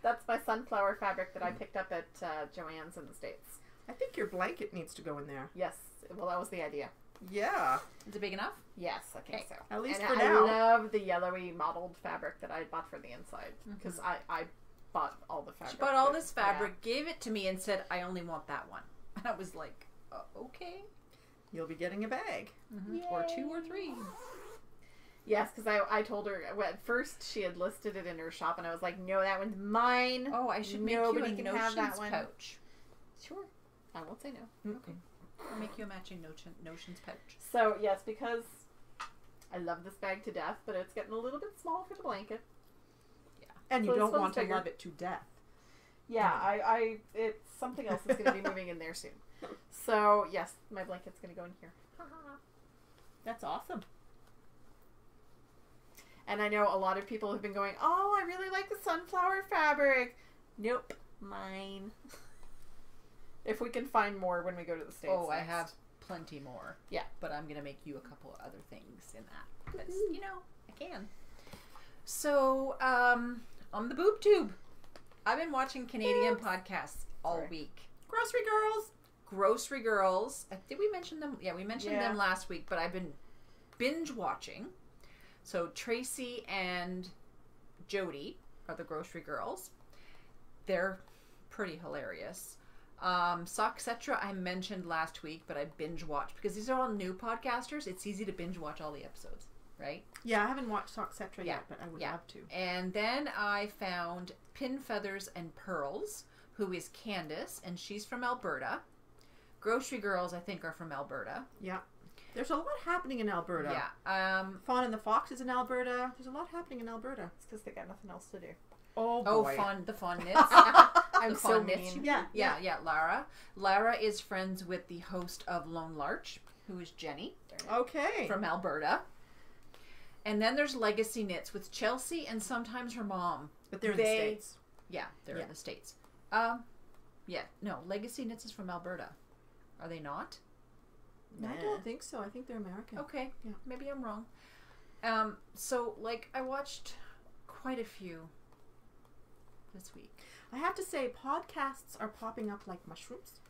That's my sunflower fabric that I picked up at Joann's in the States. I think your blanket needs to go in there. Yes. Well, that was the idea. Yeah. Is it big enough? Yes, I think so. At least and for I now. love the yellowy mottled fabric that I bought for the inside because I bought all the fabric. She bought all but- this fabric, gave it to me, and said, "I only want that one." And I was like, "Okay." You'll be getting a bag. Or 2 or 3. Yes, because I told her at first she had listed it in her shop, and I was like, "No, that one's mine." Oh, I should make Nobody you a can have that Notions one. pouch. Sure, I won't say no. Okay. I'll make you a matching Notions pouch. So yes, because I love this bag to death, but it's getting a little bit small for the blanket. And you So this don't one's want to bigger. love it to death. Yeah, it's something else that's going to be moving in there soon. So yes, my blanket's going to go in here. That's awesome. And I know a lot of people have been going, "Oh, I really like the sunflower fabric." Nope, mine. If we can find more when we go to the States. Oh, I next. have plenty more. Yeah. But I'm going to make you a couple of other things in that. Because, I can. So, on the boob tube, I've been watching Canadian podcasts all week. Grocery girls. Grocery Girls. Did we mention them? Yeah, we mentioned Yeah. them last week, but I've been binge watching. So Tracy and Jody are the Grocery Girls. They're pretty hilarious. Sockcetra I mentioned last week, but I binge watched because these are all new podcasters. It's easy to binge watch all the episodes, right? Yeah, I haven't watched Sockcetra Yeah. yet, but I would Yeah. love to. And then I found Pin Feathers and Pearls, who is Candace, and she's from Alberta. Grocery Girls, I think, are from Alberta. Yeah. There's a lot happening in Alberta. Yeah. Fawn and the Fox is in Alberta. There's a lot happening in Alberta. It's because they got nothing else to do. Oh, Oh, boy. the Fawn Knits. I'm The so Fawn Knits. mean. Yeah. Lara. Lara is friends with the host of Lone Larch, who is Jenny Okay. from Alberta. And then there's Legacy Knits with Chelsea and sometimes her mom. But they're in the States. Yeah, they're Yeah. in the States. Yeah, no, Legacy Knits is from Alberta. Are they not? I don't think so. I think they're American. Okay, Yeah. maybe I'm wrong. So, I watched quite a few this week. I have to say, podcasts are popping up like mushrooms.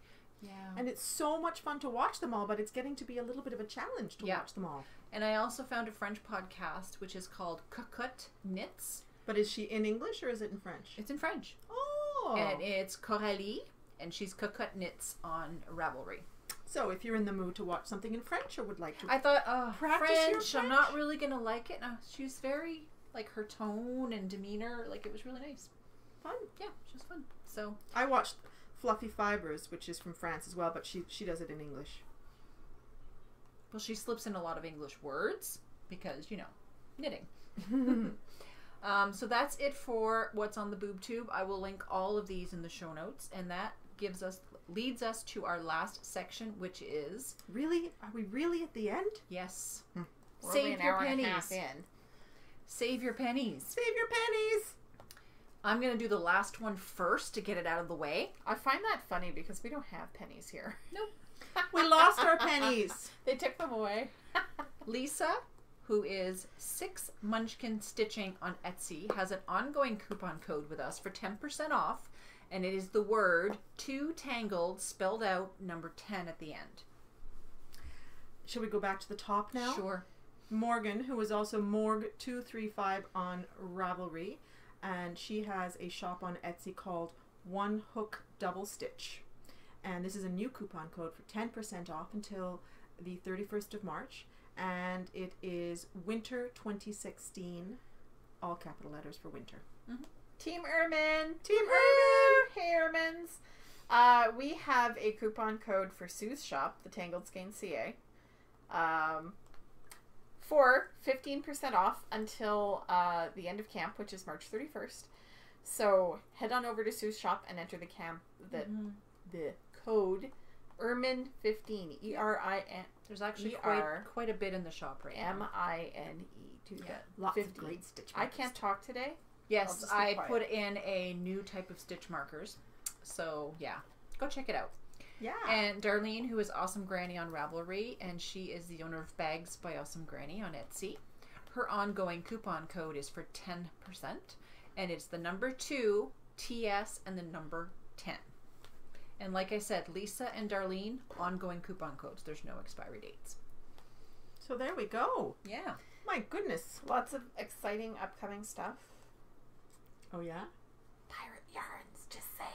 Yeah. And it's so much fun to watch them all, but it's getting to be a little bit of a challenge to Yeah. watch them all. And I also found a French podcast, which is called Cocotte Knits. But is she in English or is it in French? It's in French. Oh. And it's Coralie and she's Cocotte Knits on Ravelry. So if you're in the mood to watch something in French or would like to I thought, practice your French, I'm not really gonna like it. No, she was very, like, her tone and demeanor, like, it was really nice. Fun. Yeah, she was fun. So I watched Fluffy Fibers, which is from France as well, but she does it in English. well, she slips in a lot of English words because, you know, knitting. So that's it for what's on the boob tube. I will link all of these in the show notes, and that leads us to our last section, which is Really? Are we really at the end? yes, We're only save an your hour and a pennies. half in. Save your pennies. Save your pennies. I'm gonna do the last one first to get it out of the way. I find that funny because we don't have pennies here. Nope. We lost our pennies. They took them away. Lisa, who is 6 Munchkin Stitching on Etsy, has an ongoing coupon code with us for 10% off, and it is the word 2 Tangled spelled out number 10 at the end. Shall we go back to the top now? Sure. Morgan, who is also Morg235 on Ravelry, and she has a shop on Etsy called One Hook Double Stitch. And this is a new coupon code for 10% off until the 31st of March. And it is Winter 2016, all capital letters for winter. Mm-hmm. Team Ermin. Team Ermin! Hey, Ermins. We have a coupon code for Sue's shop, the Tangled Skeins CA, for 15% off until the end of camp, which is March 31st. So head on over to Sue's shop and enter the code Ermin15, ERIN. There's actually quite a bit in the shop right now. MINE to get Lots 15. of great stitch I markers. can't talk today. I'll Yes, just be I quiet. put in a new type of stitch markers. So, yeah, go check it out. Yeah. And Darlene, who is Awesome Granny on Ravelry, and she is the owner of Bags by Awesome Granny on Etsy. Her ongoing coupon code is for 10%, and it's the number 2, TS, and the number 10. And like I said, Lisa and Darlene, ongoing coupon codes. There's no expiry dates. So there we go. Yeah. My goodness. Lots of exciting upcoming stuff. Oh, yeah? Pirate yarns, just saying.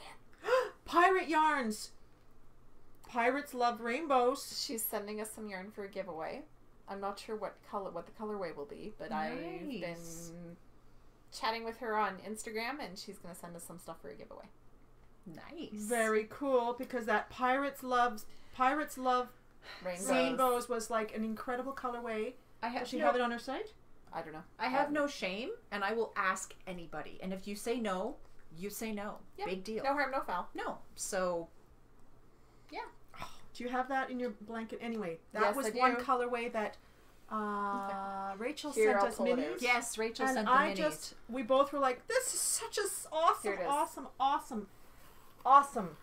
Pirate yarns. Pirates love rainbows. She's sending us some yarn for a giveaway. I'm not sure what the colorway will be, but I've been Nice. chatting with her on Instagram, and she's going to send us some stuff for a giveaway. Nice. Very cool, because that Pirates love rainbows was like an incredible colorway. Does she have it on her site? I don't know. I have no shame, and I will ask anybody. And if you say no, you say no. Yep. Big deal. No harm, no foul. No. So, yeah. Do you have that in your blanket? Anyway, that Yes, was I do. one colorway that Rachel Here, sent I'll us pull it minis. out. Yes, Rachel And sent the I minis. we both were like, this is such a Here it is. awesome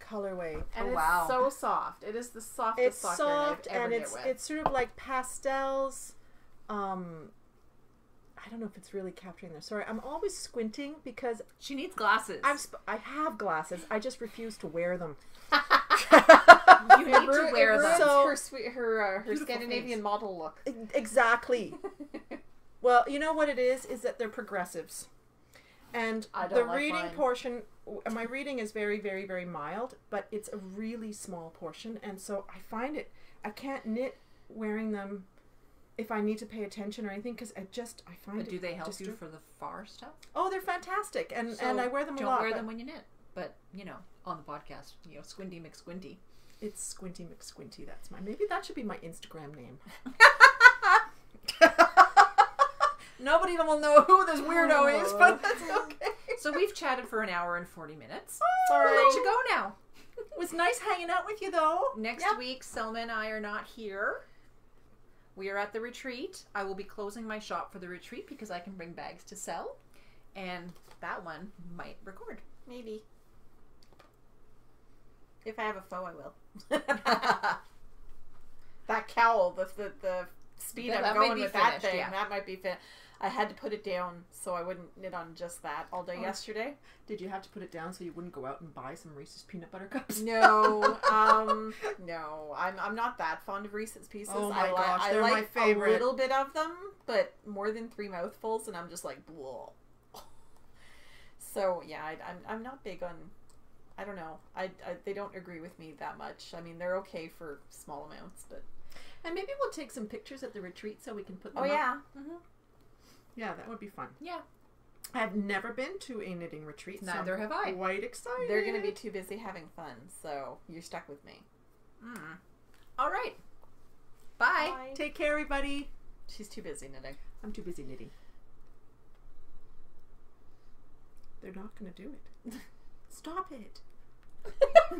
colorway. And Oh, it's wow. so soft. It is the softest It's sock soft yarn I've ever and knit it's with. it's sort of like pastels. I don't know if it's really capturing there. Sorry, I'm always squinting because She needs glasses. I have glasses. I just refuse to wear them. You need to wear them. So- her Beautiful Scandinavian face. model look. Exactly. Well, you know what it is that they're progressives. And I don't the like reading mine. portion, my reading is very, very, very mild, but it's a really small portion. And so I find I can't knit wearing them if I need to pay attention or anything, because I find But it do they help you disturb- for the far stuff? Oh, they're fantastic. And So I wear them a don't lot. wear but them when you knit. But, you know, on the podcast, you know, Squinty McSquinty. It's Squinty McSquinty. That's maybe that should be my Instagram name. Nobody will know who this weirdo is, but that's okay. So we've chatted for an hour and 40 minutes. Sorry. We'll let you go now. It was nice hanging out with you, though. Next Yep. week, Selma and I are not here. We are at the retreat. I will be closing my shop for the retreat because I can bring bags to sell. And that one might record. Maybe. If I have a foe, I will. That cowl, the speed That I'm might going be with that finished, thing, yeah. that might be fit. I had to put it down so I wouldn't knit on just that all day Oh. yesterday. Did you have to put it down so you wouldn't go out and buy some Reese's peanut butter cups? No, no, I'm not that fond of Reese's Pieces. Oh my gosh, I they're my like favorite. a little bit of them, but more than 3 mouthfuls, and I'm just like, blah. So yeah, I'm not big on I don't know. They don't agree with me that much. I mean, they're okay for small amounts, but... And maybe we'll take some pictures at the retreat so we can put them Oh, up. yeah. Mm-hmm. Yeah, that would be fun. Yeah. I've never been to a knitting retreat. Neither so have I. I'm quite excited. They're going to be too busy having fun, so you're stuck with me. Mm. All right. Bye. Take care, everybody. She's too busy knitting. I'm too busy knitting. They're not going to do it. Stop it.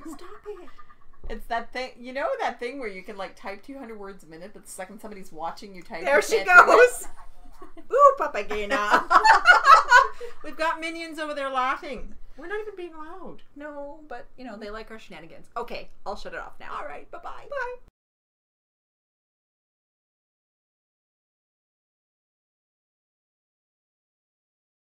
Stop it. It's that thing, you know that thing where you can like type 200 words a minute, but the second somebody's watching you type, There you she can't do it? goes. Ooh, Papagena. We've got minions over there laughing. We're not even being loud. No, but, you know, they like our shenanigans. Okay, I'll shut it off now. All right, bye-bye. Bye.